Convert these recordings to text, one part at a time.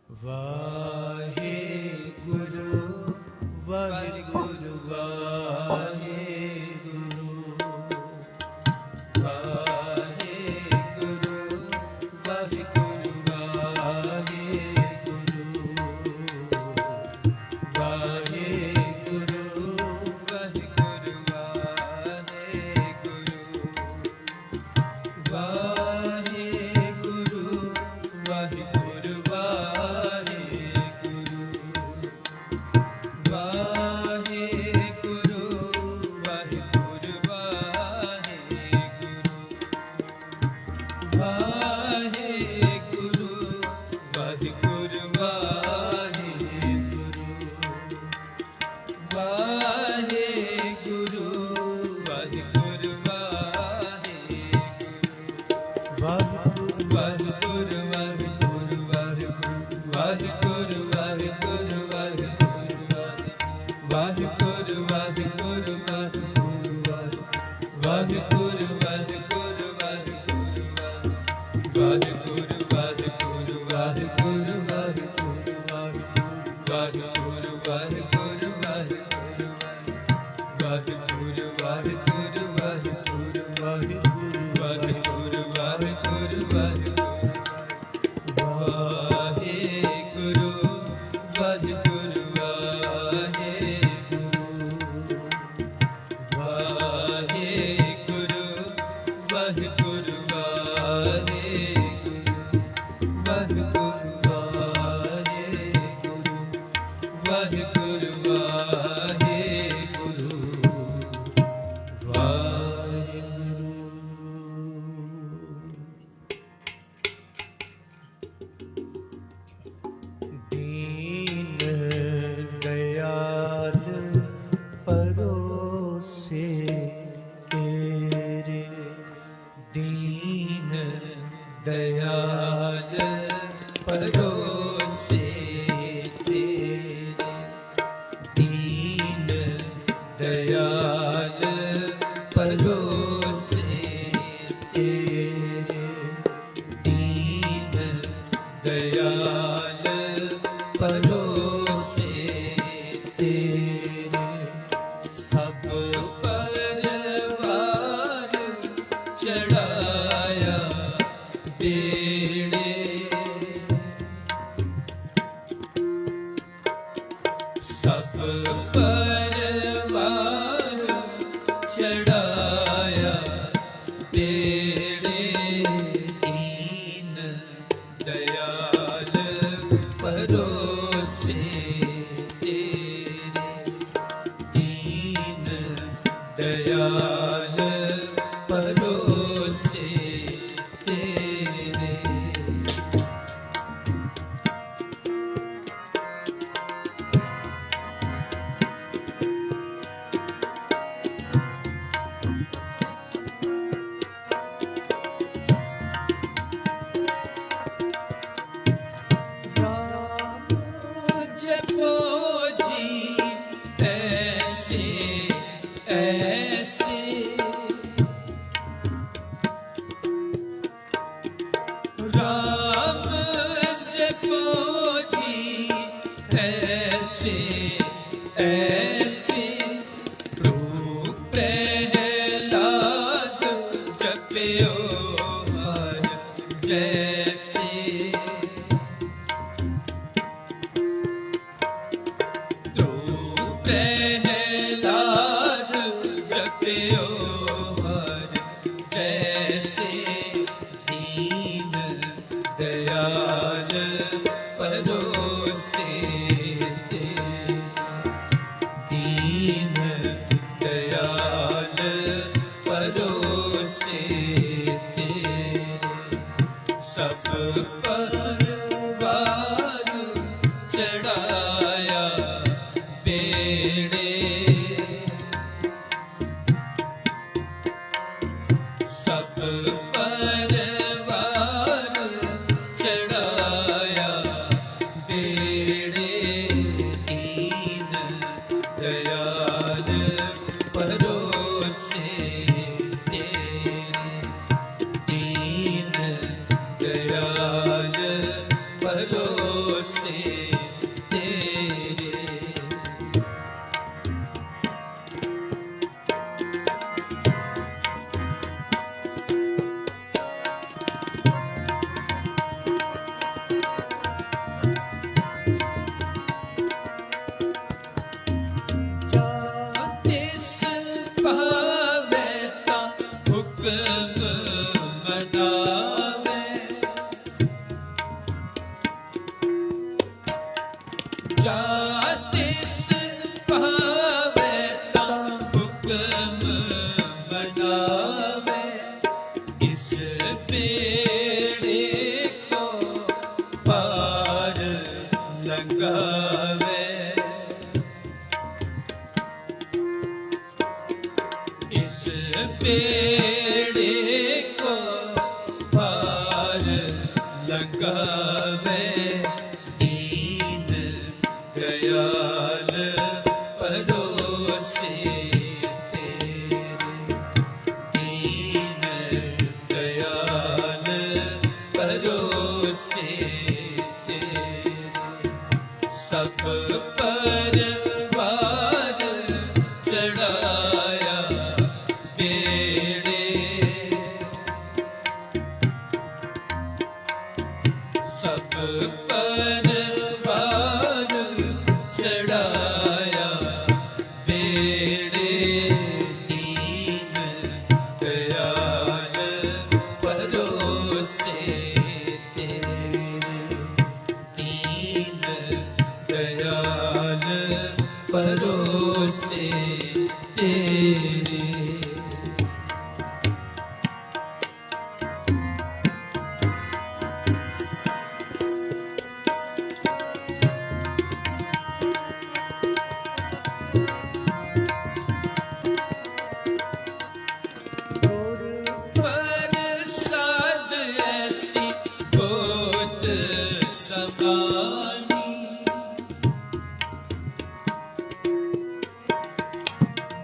ਵਾਹਿਗੁਰੂ ਵਾਹਿਗੁਰੂ ਵਾਹਿਗੁਰੂ ਵਾਹਿਗੁਰੂ ਵਾਹਿਗੁਰੂ ਵਾਹਿਗੁਰੂ ਵਾਹਿਗੁਰੂ ਵਾਹਿਗੁਰੂ ਵਾਹਿਗੁਰੂ ਵਾਹਿਗੁਰੂ दयाल परोसे भरोसे तेरे। जिस भावे ता हुक्म मनावे, जिस भावे ता हुक्म मनावे, इस बेड़े को पार लगावे। इस बेड़े को पार लगावे, दीन दयाल परोसे तेरे। दीन दयाल परोसे तेरे। सब परवार चढ़ाया बेड़े, सब परवार चढ़ाया बेड़े। दीन दयाल परोसे तेरे। दीन दयाल परोसे तेरे। बरसात ऐसी गोद समानी,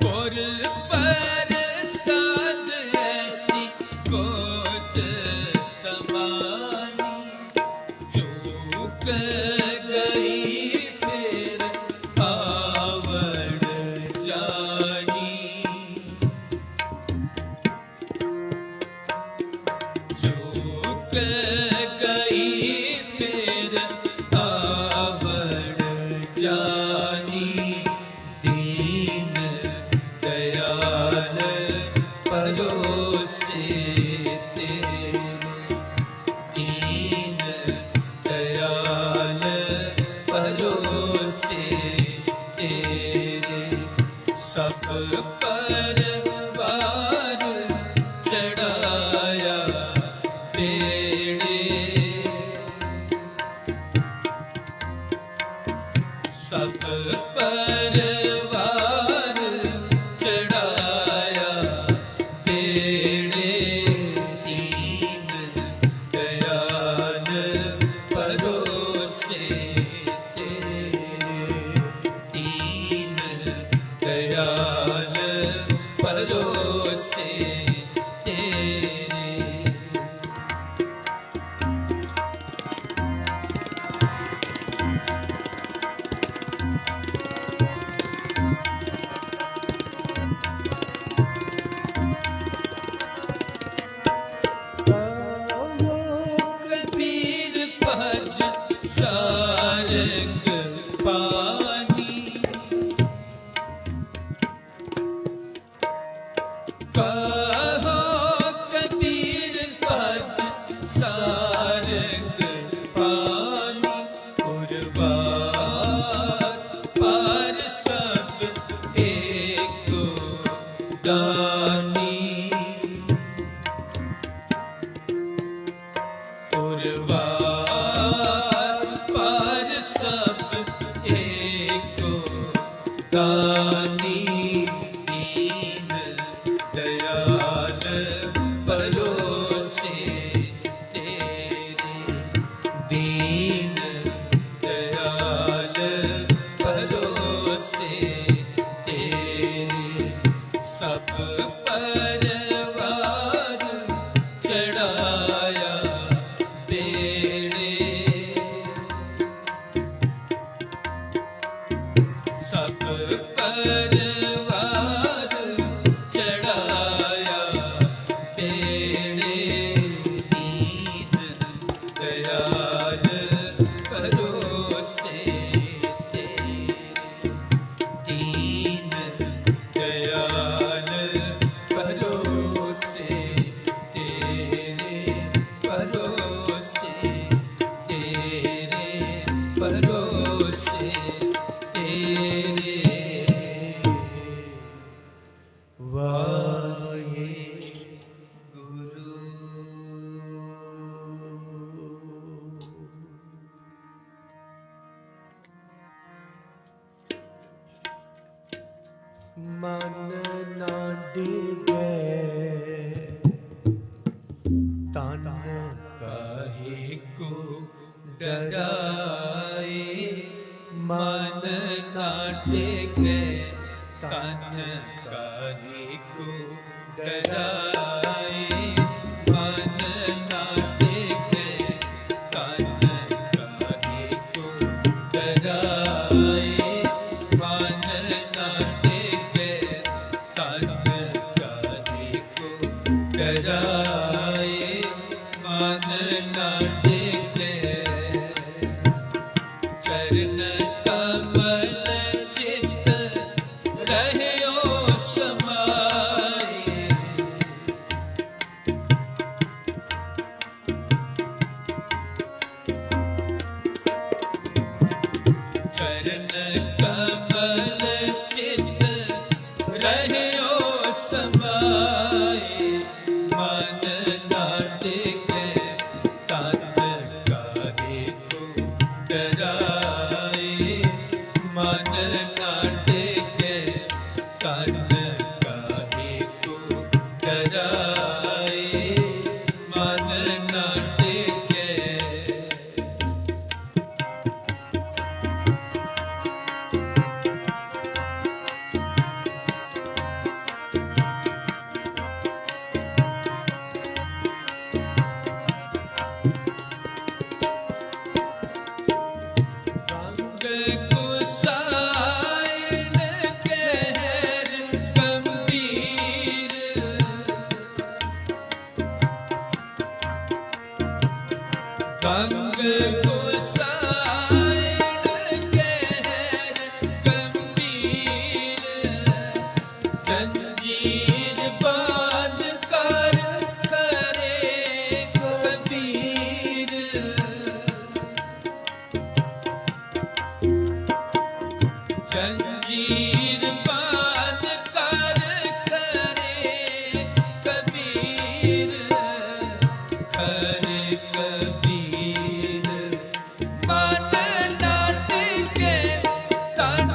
और बरसात ऐसी गोद समानी, चूक गई फिर आवड़ जानी। चूक गई फिर आवड़ जानी। दीन दयाल परोसे तेरे। दीन दयाल परोसे तेरे। सब परवार चढ़ाया बेड़े, सब परवार चढ़ाया बेड़े। दीन दयाल परोसे तेरे। दीन दयाल परोसे तेरे। कबीर भज सारंग पानी, कहो कबीर भज सारंग पानी। उर्वार पार सब एको दानी। उर्वार पार सब एको दानी। दीन दयाल परोसे तेरे। दीन दयाल परोसे तेरे। सब परवार चढ़ाया बेड़े, से तेरे वाहे गुरु। मन ना डिगे तन काहे को डराए, मन ना डिगे तन काहे को डराए, मन ना डिगे तन काहे को डराए, मन ना डिगे तन काहे को डराए, मन ना डिगे। चरण कमल चित रहयो समाए, चरण कमल चित रहयो समाए, मन ना डिगे तन काहे को डराए, मन ना डिगे तन काहे को डराए, मन ना डिगे। गंग गुसाइन कहर गंभीर, गंग गुसाइन कहर गंभीर, जंजीर बांध कर करे कबीर, जंजीर बांध कर करे कबीर, करे कबीर, मन ना डिगे तन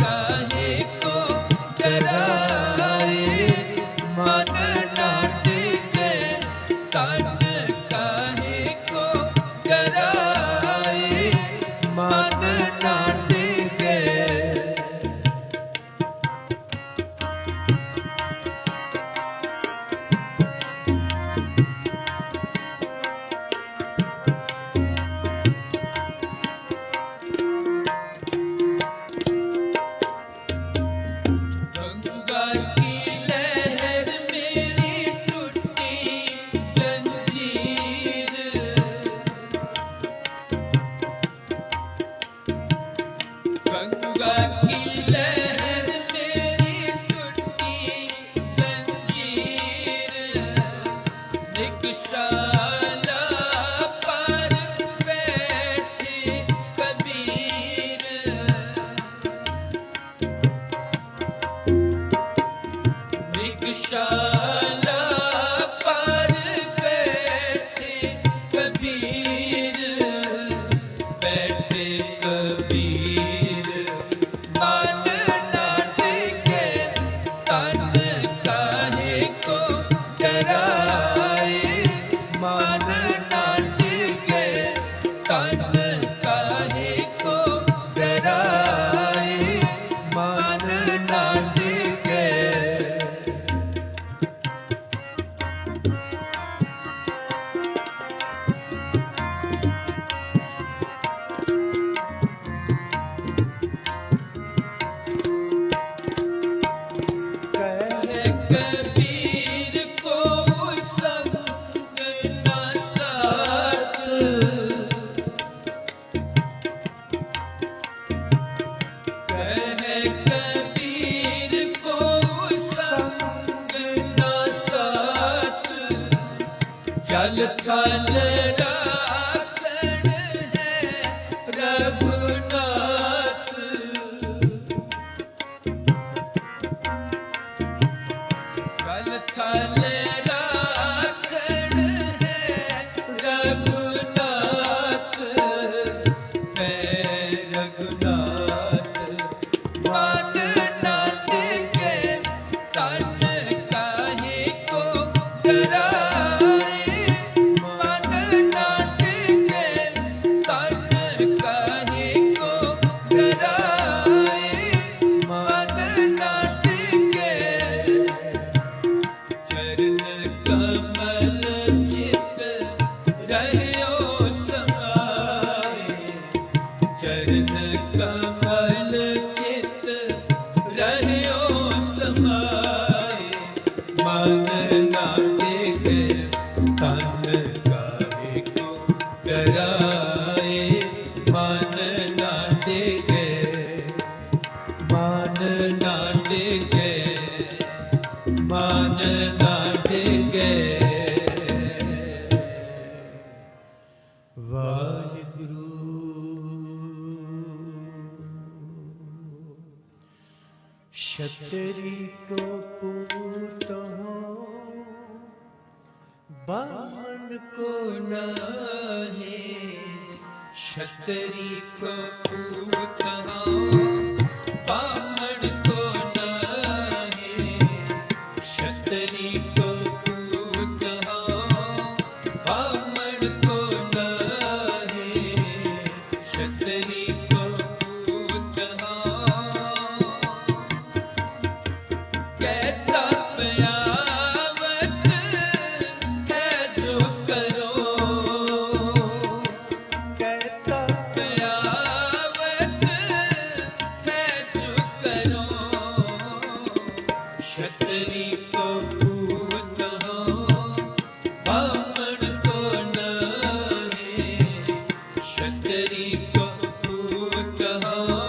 काहे को डराए, मन ना डिगे तन काहे को डराए, मन ना डिगे। गंगा की लहर मेरी टूटी जंजीर, गंगा की लहर मेरी टूटी जंजीर, निगशाला पर बैठे कबीर, निगशाला पर बैठे कबीर, बैठे कबीर, मन ना डिगे तन काहे को डराए, मन ना डिगे तन काहे को डराए, मन ना डिगे। कहे कबीर को संग ना साथ, कहे कबीर को संग ना साथ, जल थल राखण है रघुनाथ, क्षत्रिय को पूत हो, बामन को नाहे। क्षत्रिय को पूत हो, बामन को नाहे। क्षत्रिय को पूत हो, बामन को नाहे। क्षत्रिय को पूत हो, कहता प्यावत है जो करो। कहता प्यावत है जो करो। क्षत्रिय को पूत हो, बामन को नाहे। क्षत्रिय को पूत हो।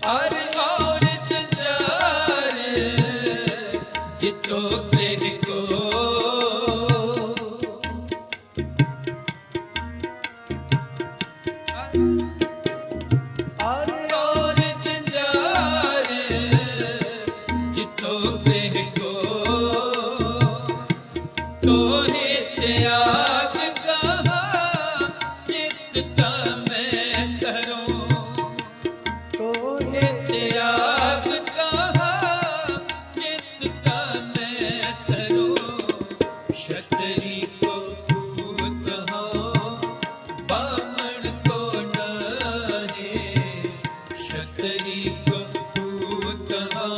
और जंजार जितो गृह को। और जंजार जितो गृह को। तोहे त्याग कहा चित्त का मैं करूं। तोहे त्याग कहा चित्त का मैं करूं। क्षत्रिय को पूत हो, बामन को नाहे। क्षत्रिय को पूत हो।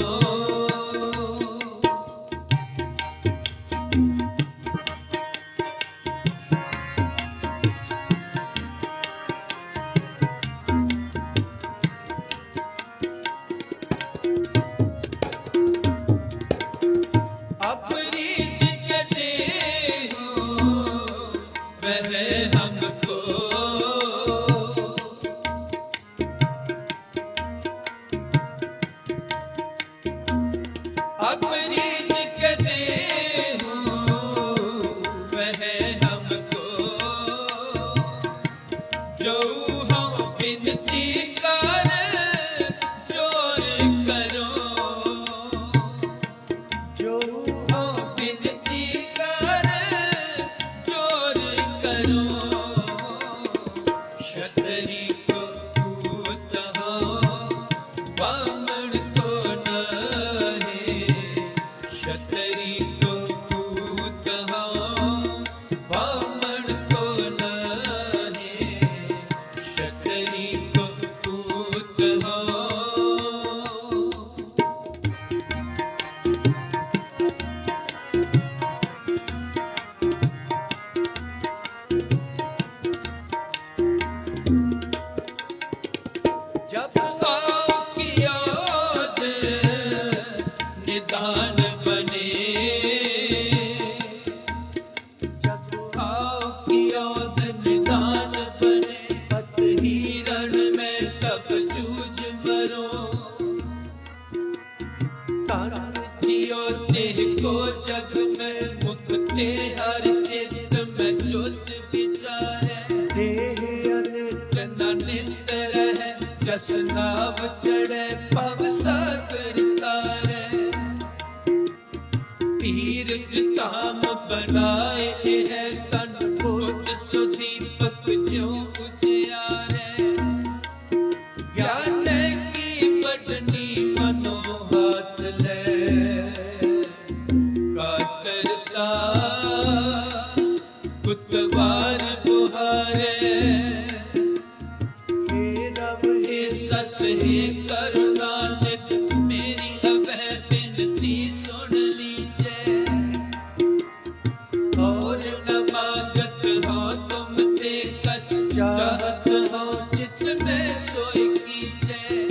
अपनी जिगते हो वह हमको। अपनी जिगते हो वह हमको। जो हो बिनती कर जोर करो। जो हो बिनती कर जोर करो। क्षत्रिय को पूत हो, बामन को नाहे। क्षत्रिय को पूत हो, बामन को नाहे। क्षत्रिय को पूत हो। जब आओ की याद निदान बने। जब आओ की याद निदान बने। पत हिरण में तब जूझ मरो। तन जियो देह को जग में मुक्ते हर चित्त में ज्योत विचारे। देह अनित न नित रहे, जस नाव चढ़े पव सागर तारे। तीर्थ धाम बनाए है तन बुद्ध सुदीपक ज्यों उजियारे। ज्ञान की बटनी मनो हाथ ले। कातरता कुतवार बुहारे। सस ही करुणा नित मेरी अभय विनती सुन लीजिए। और न मांगत हो तुम ते कछ, चाहत हो चित्त में सोई कीजिए।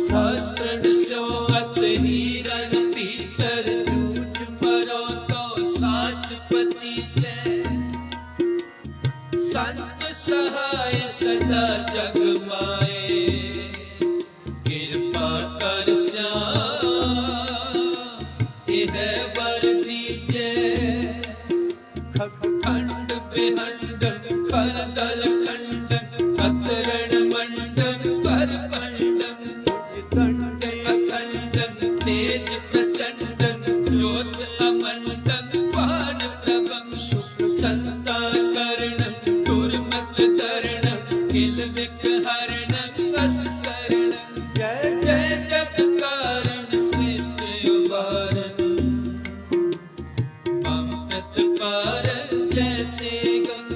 शास्त्र सोअत हिरण भीतर जूझ मरो तो साच पतीजे। संत सहाय सदा जग माए। श्याम यह वर दीजे खंड बेहंड खल दल खंड अतरण मंडन पर पंडन अखंड तेज प्रचंड ज्योत अमंडन पान प्रभं संता कर्ण दुर्मत तरण किल विक हरण अस शरण जय जय जग कारण श्रेष्ठ उबारण अमृत कारण जय तेगं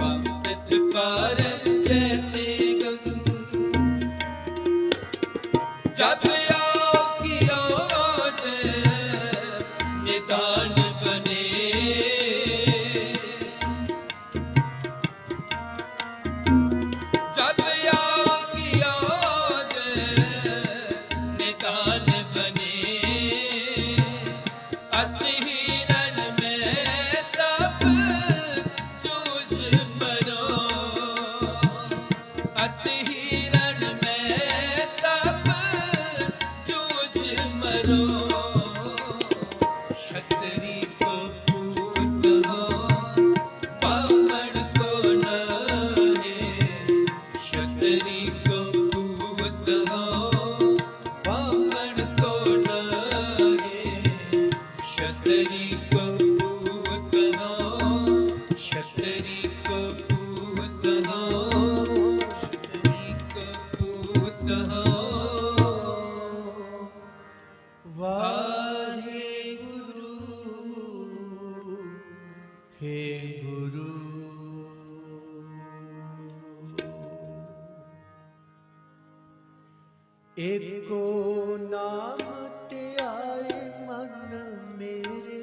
अमृत कारण जय तेगं जब आओ की ओट निदान बने जब आओ की ओट निदान बने अति हिरण में तप जूझ मरो अति हिरण में तप जूझ मरो क्षत्रिय को पूत हो ब्राह्मण को नहे क्षत्रिय को पूत हो ब्राह्मण को नहे क्षत्रिय को पूत हो क्षत्रिय को पूत हो क्षत्रिय को पूत हो वाहे गुरु हे गुरु एको नाम ते आए मन मेरे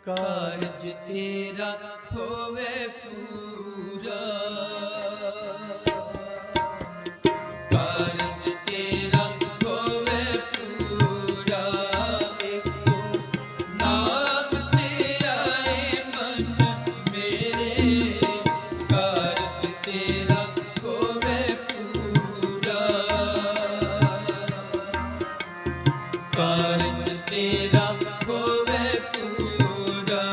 कारज तेरा होवे पूरा कारज तेरा होवे पूरा एको नाम ते आए मन मेरे कारज तेरा होवे पूरा कारज तेरा होवे पूरा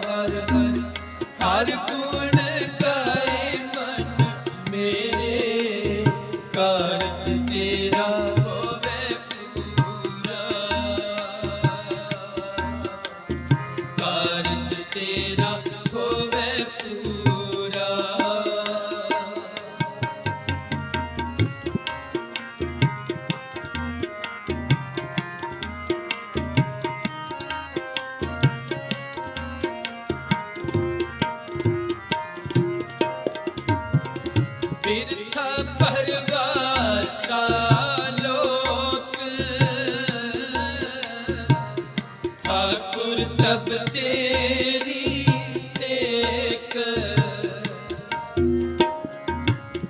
हर हर हर गुण गाए मन मेरे कारज तेरा होवे पूरा कारज तेरा होवे पूरा बिरथा परवासा लोक ठाकुर तब तेरी टेक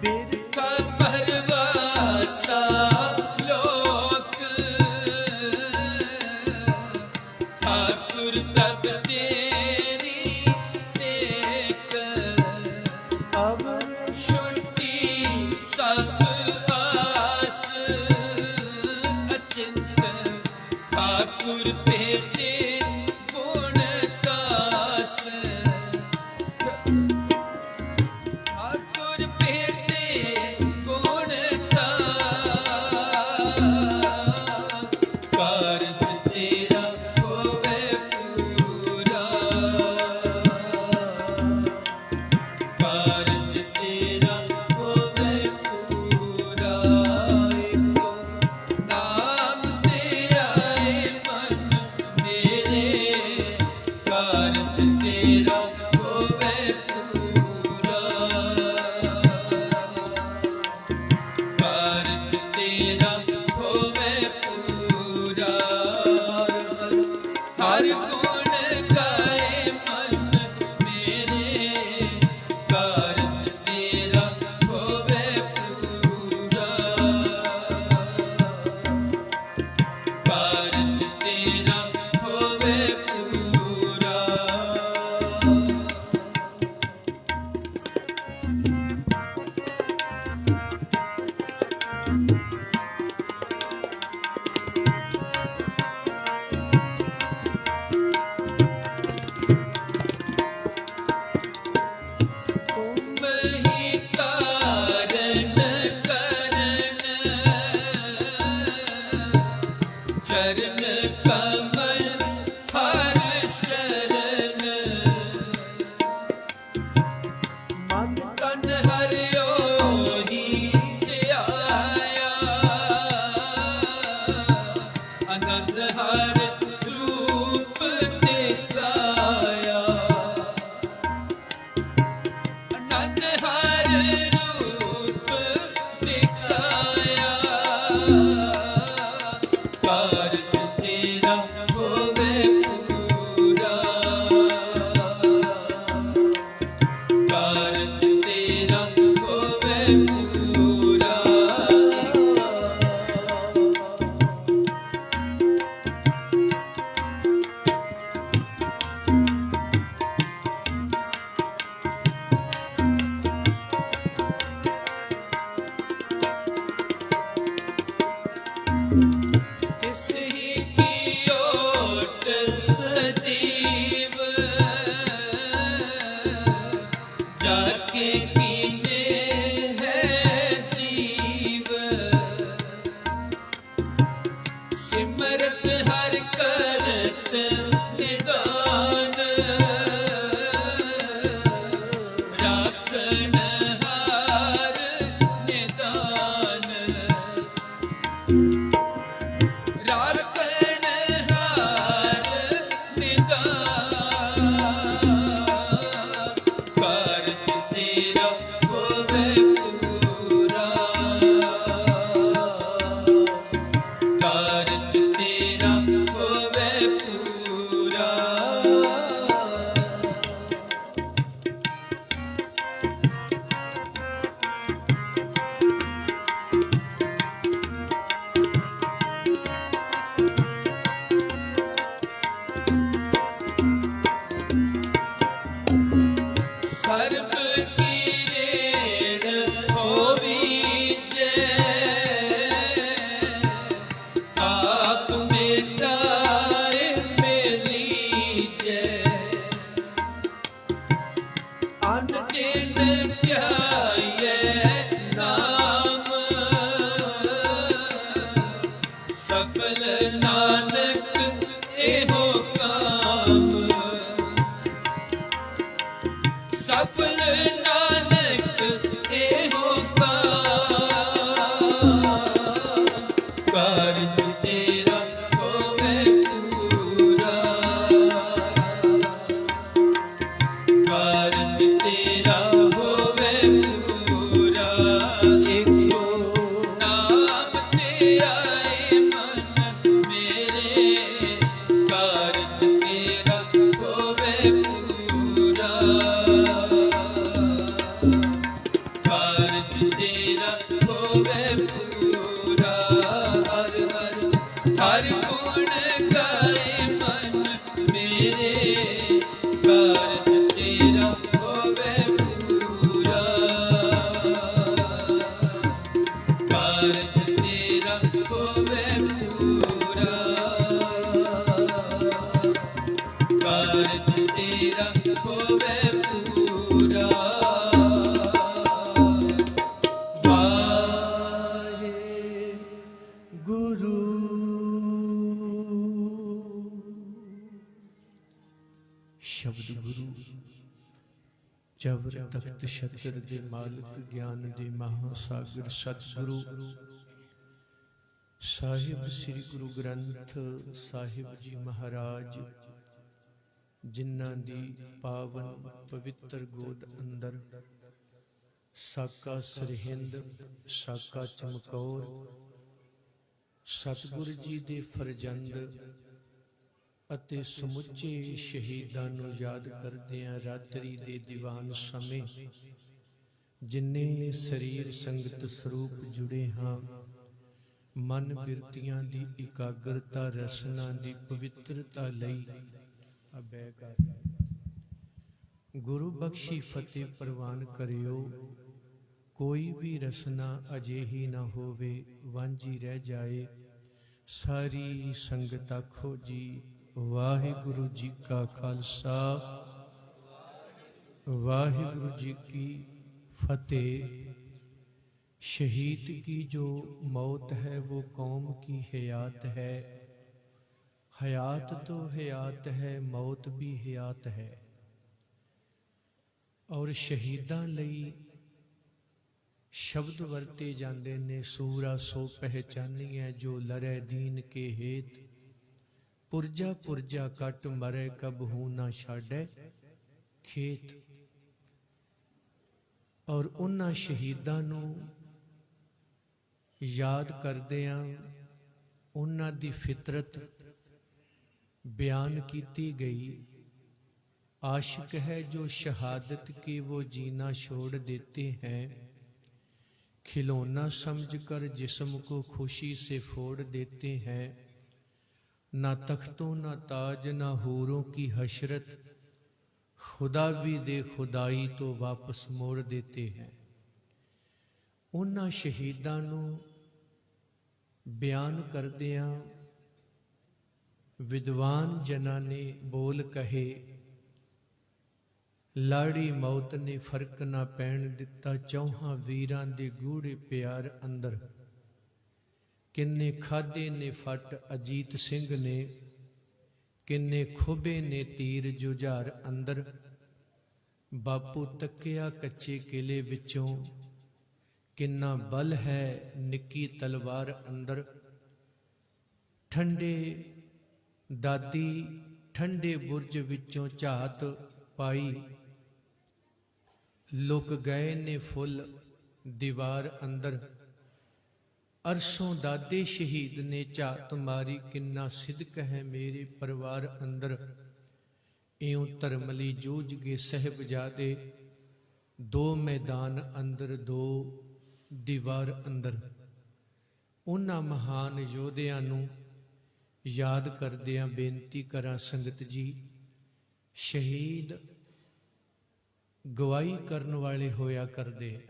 बिरथा परवासा लोक ठाकुर तब तेरी टेक अवर छुट्टी सब आस के कीने है जीव, सिमरत हर करत निदान, राखन हार निदान, राखन हार निदान, कारज तेरा होवे पूरा, कारज तेरा होवे पूरा। सर्ब की रेण होवीजै, आप मिटाए मिलीजै, अन दिन ध्याये नाम, सफल नानक एहो काम, सफल नानक एहो काम, कारज तेरा होवे पूरा, कारज तेरा होवे पूरा। एको नाम ते आए मन मेरे, कारज तेरा होवे पूरा, कारज तेरा होवे पूरा। हर हर हर गुण गाए मन मेरे, कारज तेरा होवे पूरा, कारज तेरा होवे पूरा, कारज तेरा होवे पूरा। वाहेगुरु। शब्द गुरु जबर तख्त छत्र दे मालिक, ज्ञान दे महासागर सतगुरु साहिब श्री गुरु ग्रंथ साहिब जी महाराज, जिन्हां दी पावन पवित्र गोद अंदर साका सरहिंद, साका चमकौर, सतगुरु जी दे फरजंद ਅਤੇ ਸਮੁੱਚੇ ਸ਼ਹੀਦਾਂ ਨੂੰ ਯਾਦ ਕਰਦਿਆਂ ਰਾਤਰੀ ਦੇ ਦੀਵਾਨ ਸਮੇਂ ਜਿੰਨੇ ਸਰੀਰ ਸੰਗਤ ਸਰੂਪ ਜੁੜੇ ਹਾਂ, ਮਨ ਬਿਰਤੀਆਂ ਦੀ ਇਕਾਗਰਤਾ, ਰਸਨਾ ਦੀ ਪਵਿੱਤਰਤਾ ਲਈ ਗੁਰੂ ਬਖਸ਼ੀ ਫਤਿਹ ਪ੍ਰਵਾਨ ਕਰਿਓ। ਕੋਈ ਵੀ ਰਸਨਾ ਅਜਿਹੀ ਨਾ ਹੋਵੇ ਵਾਂਝੀ ਰਹਿ ਜਾਏ। ਸਾਰੀ ਸੰਗਤ ਆਖੋ ਜੀ ਵਾਹਿਗੁਰੂ ਜੀ का खालसा, वाहिगुरु जी की फतेह। शहीद की जो मौत है वो कौम की हयात है, हयात तो हयात है, मौत भी हयात है। और शहीदां लई शब्द वरते जाते ने, सूरा सो पहचानिए जो लरै दीन के हेत, पुरजा पुरजा कट मरे कबहू ना छाड़े खेत। और उन्हां शहीदां नूं याद करदिआं उन्हां दी फितरत बयान कीती गई। आशिक है जो शहादत की वो जीना छोड़ देते हैं, खिलौना समझकर जिस्म को खुशी से फोड़ देते हैं। ना तख्तों ना ताज ना हूरों की हशरत, खुदा भी दे खुदाई तो वापस मोड़ देते हैं। उन्हां शहीदां नूं बयान करदिआं विद्वान जनां ने बोल कहे ਲਾੜੀ ਮੌਤ ਨੇ ਫਰਕ ਨਾ ਪੈਣ ਦਿੱਤਾ, ਚੌਹਾਂ ਵੀਰਾਂ ਦੇ ਗੂੜੇ ਪਿਆਰ ਅੰਦਰ। ਕਿੰਨੇ ਖਾਧੇ ਨੇ ਫੱਟ ਅਜੀਤ ਸਿੰਘ ਨੇ, ਕਿੰਨੇ ਖੁੱਬੇ ਨੇ ਤੀਰ ਜੁਝਾਰ ਅੰਦਰ। ਬਾਪੂ ਤੱਕਿਆ ਕੱਚੇ ਕਿਲੇ ਵਿੱਚੋਂ, ਕਿੰਨਾ ਬਲ ਹੈ ਨਿੱਕੀ ਤਲਵਾਰ ਅੰਦਰ। ਠੰਡੇ ਦਾਦੀ ਠੰਡੇ ਬੁਰਜ ਵਿੱਚੋਂ ਝਾਤ ਪਾਈ, ਲੁਕ ਗਏ ਨੇ ਫੁੱਲ ਦੀਵਾਰ ਅੰਦਰ। ਅਰਸੋਂ ਦਾਦੇ ਸ਼ਹੀਦ ਨੇ ਝਾਤ ਮਾਰੀ, ਕਿੰਨਾ ਸਿਦਕ ਹੈ ਮੇਰੇ ਪਰਿਵਾਰ ਅੰਦਰ। ਇਉਂ ਧਰਮ ਲਈ ਜੂਝ ਗਏ ਸਾਹਿਬਜ਼ਾਦੇ, ਦੋ ਮੈਦਾਨ ਅੰਦਰ ਦੋ ਦੀਵਾਰ ਅੰਦਰ। ਉਹਨਾਂ ਮਹਾਨ ਯੋਧਿਆਂ ਨੂੰ ਯਾਦ ਕਰਦਿਆਂ ਬੇਨਤੀ ਕਰਾਂ ਸੰਗਤ ਜੀ, ਸ਼ਹੀਦ ਗਵਾਹੀ ਕਰਨ ਵਾਲੇ ਹੋਇਆ ਕਰਦੇ,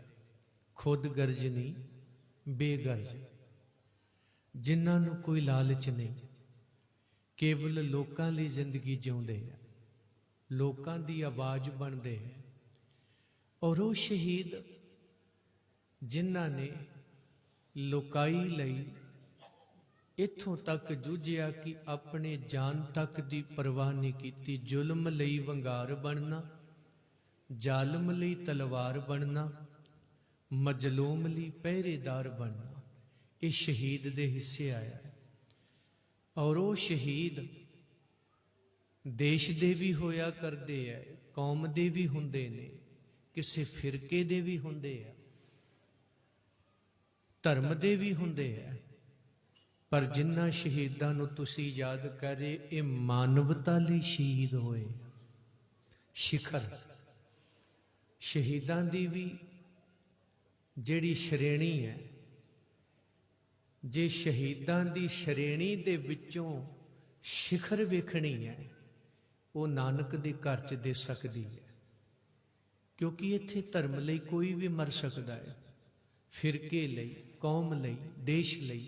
ਖੁਦ ਗਰਜ ਨਹੀਂ ਬੇਗਰਜ, ਜਿਨ੍ਹਾਂ ਨੂੰ ਕੋਈ ਲਾਲਚ ਨਹੀਂ, ਕੇਵਲ ਲੋਕਾਂ ਲਈ ਜ਼ਿੰਦਗੀ ਜਿਉਂਦੇ ਆ, ਲੋਕਾਂ ਦੀ ਆਵਾਜ਼ ਬਣਦੇ ਹੈ। ਔਰ ਉਹ ਸ਼ਹੀਦ ਜਿਨ੍ਹਾਂ ਨੇ ਲੋਕਾਈ ਲਈ ਇੱਥੋਂ ਤੱਕ ਜੂਝਿਆ ਕਿ ਆਪਣੇ ਜਾਨ ਤੱਕ ਦੀ ਪਰਵਾਹ ਨਹੀਂ ਕੀਤੀ। ਜ਼ੁਲਮ ਲਈ ਵੰਗਾਰ ਬਣਨਾ, ਜ਼ਾਲਮ ਲਈ ਤਲਵਾਰ ਬਣਨਾ, ਮਜ਼ਲੂਮ ਲਈ ਪਹਿਰੇਦਾਰ ਬਣਨਾ, ਇਹ ਸ਼ਹੀਦ ਦੇ ਹਿੱਸੇ ਆਇਆ ਹੈ। ਔਰ ਉਹ ਸ਼ਹੀਦ ਦੇਸ਼ ਦੇ ਵੀ ਹੋਇਆ ਕਰਦੇ ਹੈ, ਕੌਮ ਦੇ ਵੀ ਹੁੰਦੇ ਨੇ, ਕਿਸੇ ਫਿਰਕੇ ਦੇ ਵੀ ਹੁੰਦੇ ਆ, ਧਰਮ ਦੇ ਵੀ ਹੁੰਦੇ ਆ। ਪਰ ਜਿਨ੍ਹਾਂ ਸ਼ਹੀਦਾਂ ਨੂੰ ਤੁਸੀਂ ਯਾਦ ਕਰ ਰਹੇ, ਇਹ ਮਾਨਵਤਾ ਲਈ ਸ਼ਹੀਦ ਹੋਏ। ਸਿਖਰ ਸ਼ਹੀਦਾਂ ਦੀ ਵੀ ਜਿਹੜੀ ਸ਼੍ਰੇਣੀ ਹੈ, ਜੇ ਸ਼ਹੀਦਾਂ ਦੀ ਸ਼੍ਰੇਣੀ ਦੇ ਵਿੱਚੋਂ ਸਿਖਰ ਵੇਖਣੀ ਹੈ, ਉਹ ਨਾਨਕ ਦੇ ਘਰ 'ਚ ਦੇ ਸਕਦੀ ਹੈ। ਕਿਉਂਕਿ ਇੱਥੇ ਧਰਮ ਲਈ ਕੋਈ ਵੀ ਮਰ ਸਕਦਾ ਹੈ, ਫਿਰਕੇ ਲਈ, ਕੌਮ ਲਈ, ਦੇਸ਼ ਲਈ,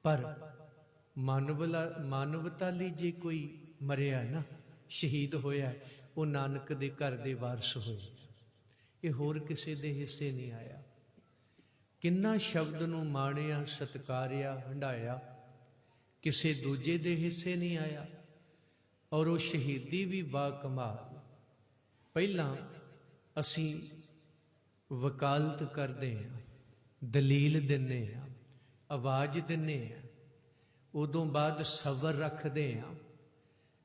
ਪਰ ਮਾਨਵਤਾ ਲਈ ਜੇ ਕੋਈ ਮਰਿਆ ਨਾ, ਸ਼ਹੀਦ ਹੋਇਆ, ਉਹ ਨਾਨਕ ਦੇ ਘਰ ਦੇ ਵਾਰਸ ਹੋਏ। ਇਹ ਹੋਰ ਕਿਸੇ ਦੇ ਹਿੱਸੇ ਨਹੀਂ ਆਇਆ। ਕਿੰਨਾ ਸ਼ਬਦ ਨੂੰ ਮਾਣਿਆ, ਸਤਿਕਾਰਿਆ, ਹੰਢਾਇਆ, ਕਿਸੇ ਦੂਜੇ ਦੇ ਹਿੱਸੇ ਨਹੀਂ ਆਇਆ। ਔਰ ਉਹ ਸ਼ਹੀਦੀ ਵੀ ਬਾ ਕਮਾਲ। ਪਹਿਲਾਂ ਅਸੀਂ ਵਕਾਲਤ ਕਰਦੇ ਹਾਂ, ਦਲੀਲ ਦਿੰਦੇ ਹਾਂ, ਆਵਾਜ਼ ਦਿੰਦੇ ਹਾਂ, ਉਦੋਂ ਬਾਅਦ ਸਬਰ ਰੱਖਦੇ ਹਾਂ।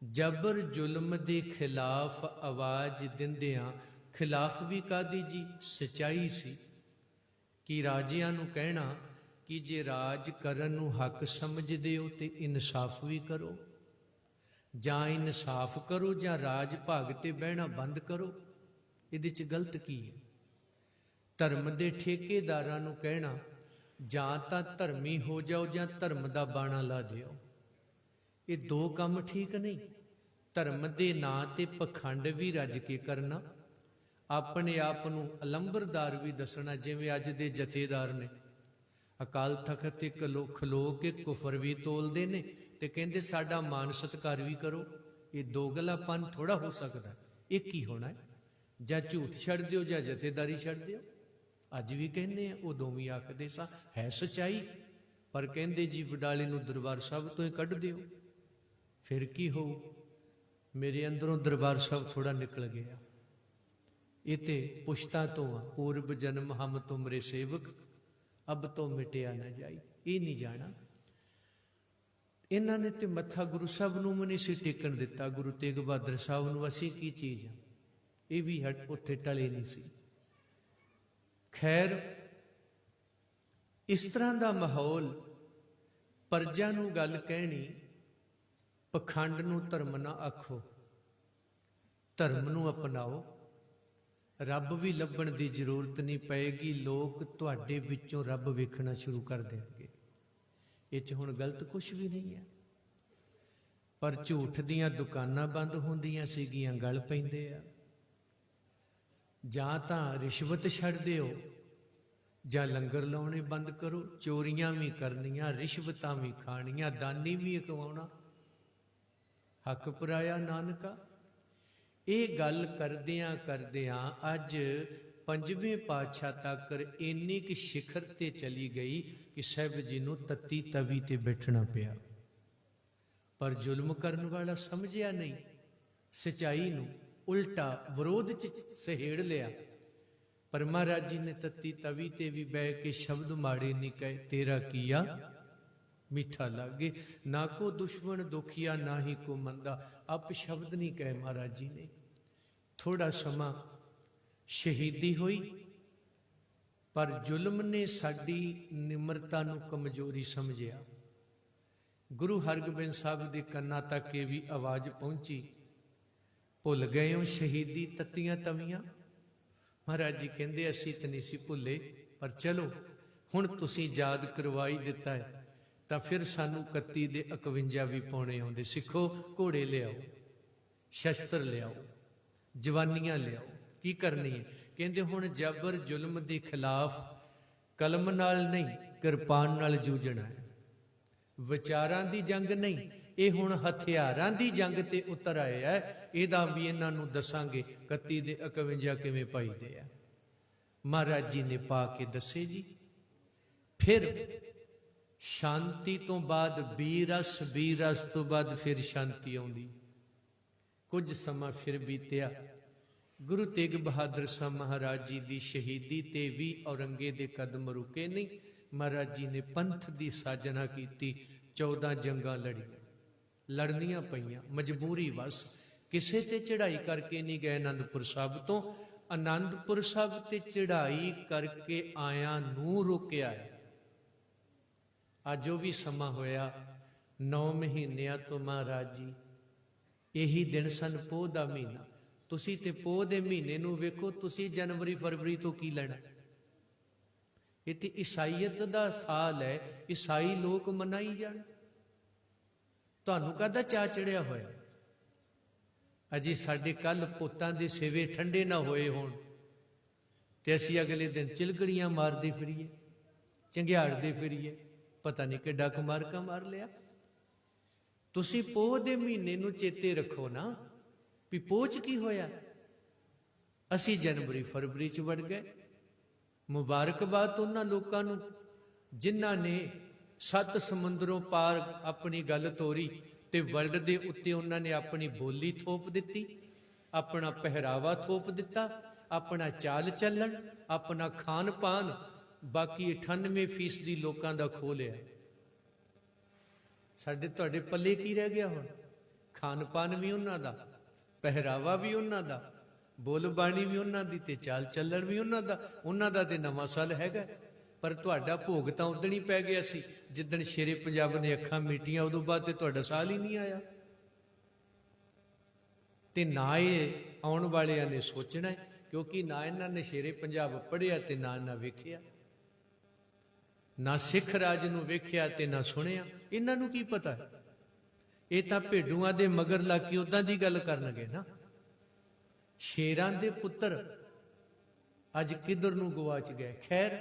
ਜਬਰ ਜ਼ੁਲਮ ਦੇ ਖਿਲਾਫ ਆਵਾਜ਼ ਦਿੰਦਿਆਂ, ਖਿਲਾਫ ਵੀ ਕਾਹਦੀ ਜੀ, ਸਚਾਈ ਸੀ। ਕਿ ਰਾਜਿਆਂ ਨੂੰ ਕਹਿਣਾ ਕਿ ਜੇ ਰਾਜ ਕਰਨ ਨੂੰ ਹੱਕ ਸਮਝਦੇ ਹੋ ਤੇ ਇਨਸਾਫ ਵੀ ਕਰੋ, ਜਾਂ ਇਨਸਾਫ ਕਰੋ ਜਾਂ ਰਾਜ ਭਾਗ ਤੇ ਬਹਿਣਾ ਬੰਦ ਕਰੋ। ਇਹਦੇ 'ਚ ਗਲਤ ਕੀ ਹੈ? ਧਰਮ ਦੇ ਠੇਕੇਦਾਰਾਂ ਨੂੰ ਕਹਿਣਾ ਜਾਂ ਤਾਂ ਧਰਮੀ ਹੋ ਜਾਓ ਜਾਂ ਧਰਮ ਦਾ ਬਾਣਾ ਲਾ ਦਿਓ। ਇਹ ਦੋ ਕੰਮ ਠੀਕ ਨਹੀਂ। ਧਰਮ ਦੇ ਨਾਂ ਤੇ ਪਖੰਡ ਵੀ ਰੱਜ ਕੇ ਕਰਨਾ, ਆਪਣੇ ਆਪ ਨੂੰ ਅਲੰਬਰਦਾਰ ਵੀ ਦੱਸਣਾ। ਜਿਵੇਂ ਅੱਜ ਦੇ ਜਥੇਦਾਰ ਨੇ ਅਕਾਲ ਤਖਤ ਤੇ ਖਲੋ ਕੇ ਕੁਫਰ ਵੀ ਤੋਲਦੇ ਨੇ ਤੇ ਕਹਿੰਦੇ ਸਾਡਾ ਮਾਨ ਸਤਿਕਾਰ ਵੀ ਕਰੋ। ਇਹ ਦੋਗਲਾਪਨ ਥੋੜਾ ਹੋ ਸਕਦਾ। ਇਹ ਕੀ ਹੋਣਾ ਹੈ? ਜਾਂ ਝੂਠ ਛੱਡ ਦਿਓ ਜਾਂ ਜਥੇਦਾਰੀ ਛੱਡ ਦਿਓ। ਅੱਜ ਵੀ ਕਹਿੰਦੇ ਆ, ਉਦੋਂ ਵੀ ਆਖਦੇ ਸਾਂ, ਹੈ ਸੱਚਾਈ। ਪਰ ਕਹਿੰਦੇ ਜੀ ਵਡਾਲੇ ਨੂੰ ਦਰਬਾਰ ਸਾਹਿਬ ਤੋਂ ਹੀ ਕੱਢ ਦਿਓ। ਫਿਰ ਕੀ ਹੋਊ? ਮੇਰੇ ਅੰਦਰੋਂ ਦਰਬਾਰ ਸਾਹਿਬ ਥੋੜਾ ਨਿਕਲ ਗਿਆ। ਇਹ ਤੇ ਪੁਸ਼ਤਾ ਤੋਂ ਆ, ਪੂਰਬ ਜਨਮ ਹਮ ਤੁਮਰੇ ਸੇਵਕ, ਅਬ ਤੋਂ ਮਿਟਿਆ ਨਾ ਜਾਈ। ਇਹ ਨਹੀਂ ਜਾਣਾ। ਇਹਨਾਂ ਨੇ ਤੇ ਮੱਥਾ ਗੁਰੂ ਸਾਹਿਬ ਨੂੰ ਵੀ ਨਹੀਂ ਸੀ ਟੇਕਣ ਦਿੱਤਾ, ਗੁਰੂ ਤੇਗ ਬਹਾਦਰ ਸਾਹਿਬ ਨੂੰ। ਅਸੀਂ ਕੀ ਚੀਜ਼ ਆ? ਇਹ ਵੀ ਉੱਥੇ ਟਲੇ ਨਹੀਂ ਸੀ। ਖੈਰ, ਇਸ ਤਰ੍ਹਾਂ ਦਾ ਮਾਹੌਲ, ਪਰਜਾ ਨੂੰ ਗੱਲ ਕਹਿਣੀ, ਪਖੰਡ ਨੂੰ ਧਰਮ ਨਾ ਆਖੋ, ਧਰਮ ਨੂੰ ਅਪਣਾਓ। ਰੱਬ ਵੀ ਲੱਭਣ ਦੀ ਜ਼ਰੂਰਤ ਨਹੀਂ ਪਏਗੀ। ਲੋਕ ਤੁਹਾਡੇ ਵਿੱਚੋਂ ਰੱਬ ਵੇਖਣਾ ਸ਼ੁਰੂ ਕਰ ਦੇਣਗੇ। ਇਹ 'ਚ ਹੁਣ ਗਲਤ ਕੁਛ ਵੀ ਨਹੀਂ ਹੈ। ਪਰ ਝੂਠ ਦੀਆਂ ਦੁਕਾਨਾਂ ਬੰਦ ਹੁੰਦੀਆਂ ਸੀਗੀਆਂ, ਗਲ ਪੈਂਦੇ ਆ। ਜਾਂ ਤਾਂ ਰਿਸ਼ਵਤ ਛੱਡ ਦਿਓ ਜਾਂ ਲੰਗਰ ਲਾਉਣੇ ਬੰਦ ਕਰੋ। ਚੋਰੀਆਂ ਵੀ ਕਰਨੀਆਂ, ਰਿਸ਼ਵਤਾਂ ਵੀ ਖਾਣੀਆਂ, ਦਾਨੀ ਵੀ ਅਖਵਾਉਣਾ। ਹੱਕ ਪਰਾਇਆ ਨਾਨਕਾ। ਇਹ ਗੱਲ ਕਰਦਿਆਂ ਕਰਦਿਆਂ ਅੱਜ ਪੰਜਵੇਂ ਪਾਤਸ਼ਾਹ ਤੱਕ ਇੰਨੀ ਕਿ ਸਿਖਰ ਤੇ ਚਲੀ ਗਈ ਕਿ ਸਾਹਿਬ ਜੀ ਨੂੰ ਤੱਤੀ ਤਵੀ ਤੇ ਬੈਠਣਾ ਪਿਆ। ਪਰ ਜ਼ੁਲਮ ਕਰਨ ਵਾਲਾ ਸਮਝਿਆ ਨਹੀਂ, ਸਚਾਈ ਨੂੰ ਉਲਟਾ ਵਿਰੋਧ ਚ ਸਹੇੜ ਲਿਆ। ਪਰ ਮਹਾਰਾਜ ਜੀ ਨੇ ਤੱਤੀ ਤਵੀ ਤੇ ਵੀ ਬਹਿ ਕੇ ਸ਼ਬਦ ਮਾੜੇ ਨਹੀਂ ਕਹੇ, ਤੇਰਾ ਕੀਆ ਮਿੱਠਾ ਲਾਗੇ, ਨਾ ਕੋ ਦੁਸ਼ਮਣ ਦੁਖੀਆ ਨਾ ਹੀ ਕੋ ਮੰਦਾ। ਅਪ ਸ਼ਬਦ ਨਹੀਂ ਕਹੇ ਮਹਾਰਾਜ ਜੀ ਨੇ। ਥੋੜਾ ਸਮਾਂ ਸ਼ਹੀਦੀ ਹੋਈ, ਪਰ ਜ਼ੁਲਮ ਨੇ ਸਾਡੀ ਨਿਮਰਤਾ ਨੂੰ ਕਮਜ਼ੋਰੀ ਸਮਝਿਆ। ਗੁਰੂ ਹਰਗੋਬਿੰਦ ਸਾਹਿਬ ਦੇ ਕੰਨਾਂ ਤੱਕ ਇਹ ਵੀ ਆਵਾਜ਼ ਪਹੁੰਚੀ, ਭੁੱਲ ਗਏ ਹੋ ਸ਼ਹੀਦੀ ਤੱਤੀਆਂ ਤਵੀਆਂ। ਮਹਾਰਾਜ ਜੀ ਕਹਿੰਦੇ ਅਸੀਂ ਤਾਂ ਨਹੀਂ ਸੀ ਭੁੱਲੇ, ਪਰ ਚਲੋ ਹੁਣ ਤੁਸੀਂ ਯਾਦ ਕਰਵਾਈ ਦਿੱਤਾ ਹੈ ਤਾਂ ਫਿਰ ਸਾਨੂੰ 31 ਦੇ 51 ਵੀ ਪਾਉਣੇ ਆਉਂਦੇ। ਸਿੱਖੋ, ਘੋੜੇ ਲਿਆਓ, ਸ਼ਸਤਰ ਲਿਆਓ, ਜਵਾਨੀਆਂ ਲਿਆਓ। ਕੀ ਕਰਨੀ ਹੈ? ਕਹਿੰਦੇ ਹੁਣ ਜਬਰ ਜ਼ੁਲਮ ਦੇ ਖਿਲਾਫ ਕਲਮ ਨਾਲ ਨਹੀਂ, ਕਿਰਪਾਨ ਨਾਲ ਜੂਝਣਾ ਹੈ। ਵਿਚਾਰਾਂ ਦੀ ਜੰਗ ਨਹੀਂ, ਇਹ ਹੁਣ ਹਥਿਆਰਾਂ ਦੀ ਜੰਗ ਤੇ ਉਤਰ ਆਏ ਹੈ। ਇਹਦਾ ਵੀ ਇਹਨਾਂ ਨੂੰ ਦੱਸਾਂਗੇ 31 ਦੇ 51 ਕਿਵੇਂ ਪਾਈਦੇ ਆ। ਮਹਾਰਾਜ ਜੀ ਨੇ ਪਾ ਕੇ ਦੱਸੇ ਜੀ। ਫਿਰ ਸ਼ਾਂਤੀ ਤੋਂ ਬਾਅਦ ਬੀਰਸ, ਬੀਰਸ ਤੋਂ ਬਾਅਦ ਫਿਰ ਸ਼ਾਂਤੀ ਆਉਂਦੀ। ਕੁਝ ਸਮਾਂ ਫਿਰ ਬੀਤਿਆ। ਗੁਰੂ ਤੇਗ ਬਹਾਦਰ ਸਾਹਿਬ ਮਹਾਰਾਜ ਜੀ ਦੀ ਸ਼ਹੀਦੀ ਤੇ ਵੀ ਔਰੰਗੇ ਦੇ ਕਦਮ ਰੁਕੇ ਨਹੀਂ। ਮਹਾਰਾਜ ਜੀ ਨੇ ਪੰਥ ਦੀ ਸਾਜਨਾ ਕੀਤੀ, 14 ਜੰਗਾਂ ਲੜਨੀਆਂ ਪਈਆਂ, ਮਜਬੂਰੀ ਵਸ। ਕਿਸੇ ਤੇ ਚੜ੍ਹਾਈ ਕਰਕੇ ਨਹੀਂ ਗਏ ਅਨੰਦਪੁਰ ਸਾਹਿਬ ਤੋਂ। ਅਨੰਦਪੁਰ ਸਾਹਿਬ ਤੇ ਚੜ੍ਹਾਈ ਕਰਕੇ ਆਇਆਂ ਨੂੰ ਰੋਕਿਆ ਹੈ। ਅੱਜ ਉਹ ਵੀ ਸਮਾਂ ਹੋਇਆ 9 ਮਹੀਨਿਆਂ ਤੋਂ ਮਹਾਰਾਜ ਜੀ, ਇਹੀ ਦਿਨ ਸਨ ਪੋਹ ਦਾ ਮਹੀਨਾ। ਤੁਸੀਂ ਤੇ ਪੋਹ ਦੇ ਮਹੀਨੇ ਨੂੰ ਵੇਖੋ, ਤੁਸੀਂ ਜਨਵਰੀ ਫਰਵਰੀ ਤੋਂ ਕੀ ਲੈਣਾ? ਇਹ ਤੇ ਈਸਾਈਅਤ ਦਾ ਸਾਲ ਹੈ, ਈਸਾਈ ਲੋਕ ਮਨਾਈ ਜਾਣ। ਤੁਹਾਨੂੰ ਕਾਹਦਾ ਚਾਅ ਚੜਿਆ ਹੋਇਆ? ਅਜੇ ਸਾਡੇ ਕੱਲ ਪੁੱਤਾਂ ਦੇ ਸਿਵੇ ਠੰਡੇ ਨਾ ਹੋਏ ਹੋਣ ਤੇ ਅਸੀਂ ਅਗਲੇ ਦਿਨ ਚਿਲਕੜੀਆਂ ਮਾਰਦੇ ਫਿਰੀਏ, ਚੰਗਿਆੜਦੇ ਫਿਰੀਏ, ਪਤਾ ਨਹੀਂ ਕਿੱਡਾ ਕੁਮਾਰ ਕਾ ਮਾਰ ਲਿਆ। ਤੁਸੀਂ ਪੋਹ ਦੇ ਮਹੀਨੇ ਨੂੰ ਚੇਤੇ ਰੱਖੋ ਨਾ, ਵੀ ਪੋਹ ਚ ਕੀ ਹੋਇਆ। ਅਸੀਂ ਜਨਵਰੀ ਫਰਵਰੀ ਚ ਵੜ ਗਏ। ਮੁਬਾਰਕਬਾਦ ਉਹਨਾਂ ਲੋਕਾਂ ਨੂੰ ਜਿਨ੍ਹਾਂ ਨੇ 7 ਸਮੁੰਦਰੋਂ ਪਾਰ ਆਪਣੀ ਗੱਲ ਤੋਰੀ ਤੇ ਵਰਲਡ ਦੇ ਉੱਤੇ ਉਹਨਾਂ ਨੇ ਆਪਣੀ ਬੋਲੀ ਥੋਪ ਦਿੱਤੀ, ਆਪਣਾ ਪਹਿਰਾਵਾ ਥੋਪ ਦਿੱਤਾ, ਆਪਣਾ ਚਾਲ ਚੱਲਣ, ਆਪਣਾ ਖਾਣ ਪਾਨ। ਬਾਕੀ 98% ਲੋਕਾਂ ਦਾ ਖੋਹ ਲਿਆ। ਸਾਡੇ ਤੁਹਾਡੇ ਪੱਲੇ ਕੀ ਰਹਿ ਗਿਆ ਹੁਣ? ਖਾਣ ਪਾਨ ਵੀ ਉਹਨਾਂ ਦਾ, ਪਹਿਰਾਵਾ ਵੀ ਉਹਨਾਂ ਦਾ, ਬੋਲ ਬਾਣੀ ਵੀ ਉਹਨਾਂ ਦੀ, ਤੇ ਚਾਲ ਚੱਲਣ ਵੀ ਉਹਨਾਂ ਦਾ। ਉਹਨਾਂ ਦਾ ਤੇ ਨਵਾਂ ਸਾਲ ਹੈਗਾ, ਪਰ ਤੁਹਾਡਾ ਭੋਗ ਤਾਂ ਉਦਣ ਹੀ ਪੈ ਗਿਆ ਸੀ ਜਿੱਦਣ ਸ਼ੇਰੇ ਪੰਜਾਬ ਨੇ ਅੱਖਾਂ ਮੀਟੀਆਂ। ਉਦੋਂ ਬਾਅਦ ਤੇ ਤੁਹਾਡਾ ਸਾਲ ਹੀ ਨਹੀਂ ਆਇਆ। ਤੇ ਨਾ ਇਹ ਆਉਣ ਵਾਲਿਆਂ ਨੇ ਸੋਚਣਾ, ਕਿਉਂਕਿ ਨਾ ਇਹਨਾਂ ਨੇ ਸ਼ੇਰੇ ਪੰਜਾਬ ਪੜ੍ਹਿਆ ਤੇ ਨਾ ਵੇਖਿਆ, ਨਾ ਸਿੱਖ ਰਾਜ ਨੂੰ ਵੇਖਿਆ ਤੇ ਨਾ ਸੁਣਿਆ। ਇਹਨਾਂ ਨੂੰ ਕੀ ਪਤਾ? ਇਹ ਤਾਂ ਭੇਡੂਆਂ ਦੇ ਮਗਰ ਲੱਗ ਕੇ ਉਦਾਂ ਦੀ ਗੱਲ ਕਰਨਗੇ ਨਾ। ਸ਼ੇਰਾਂ ਦੇ ਪੁੱਤਰ ਅੱਜ ਕਿੱਧਰ ਨੂੰ ਗਵਾਚ ਗਏ। ਖੈਰ,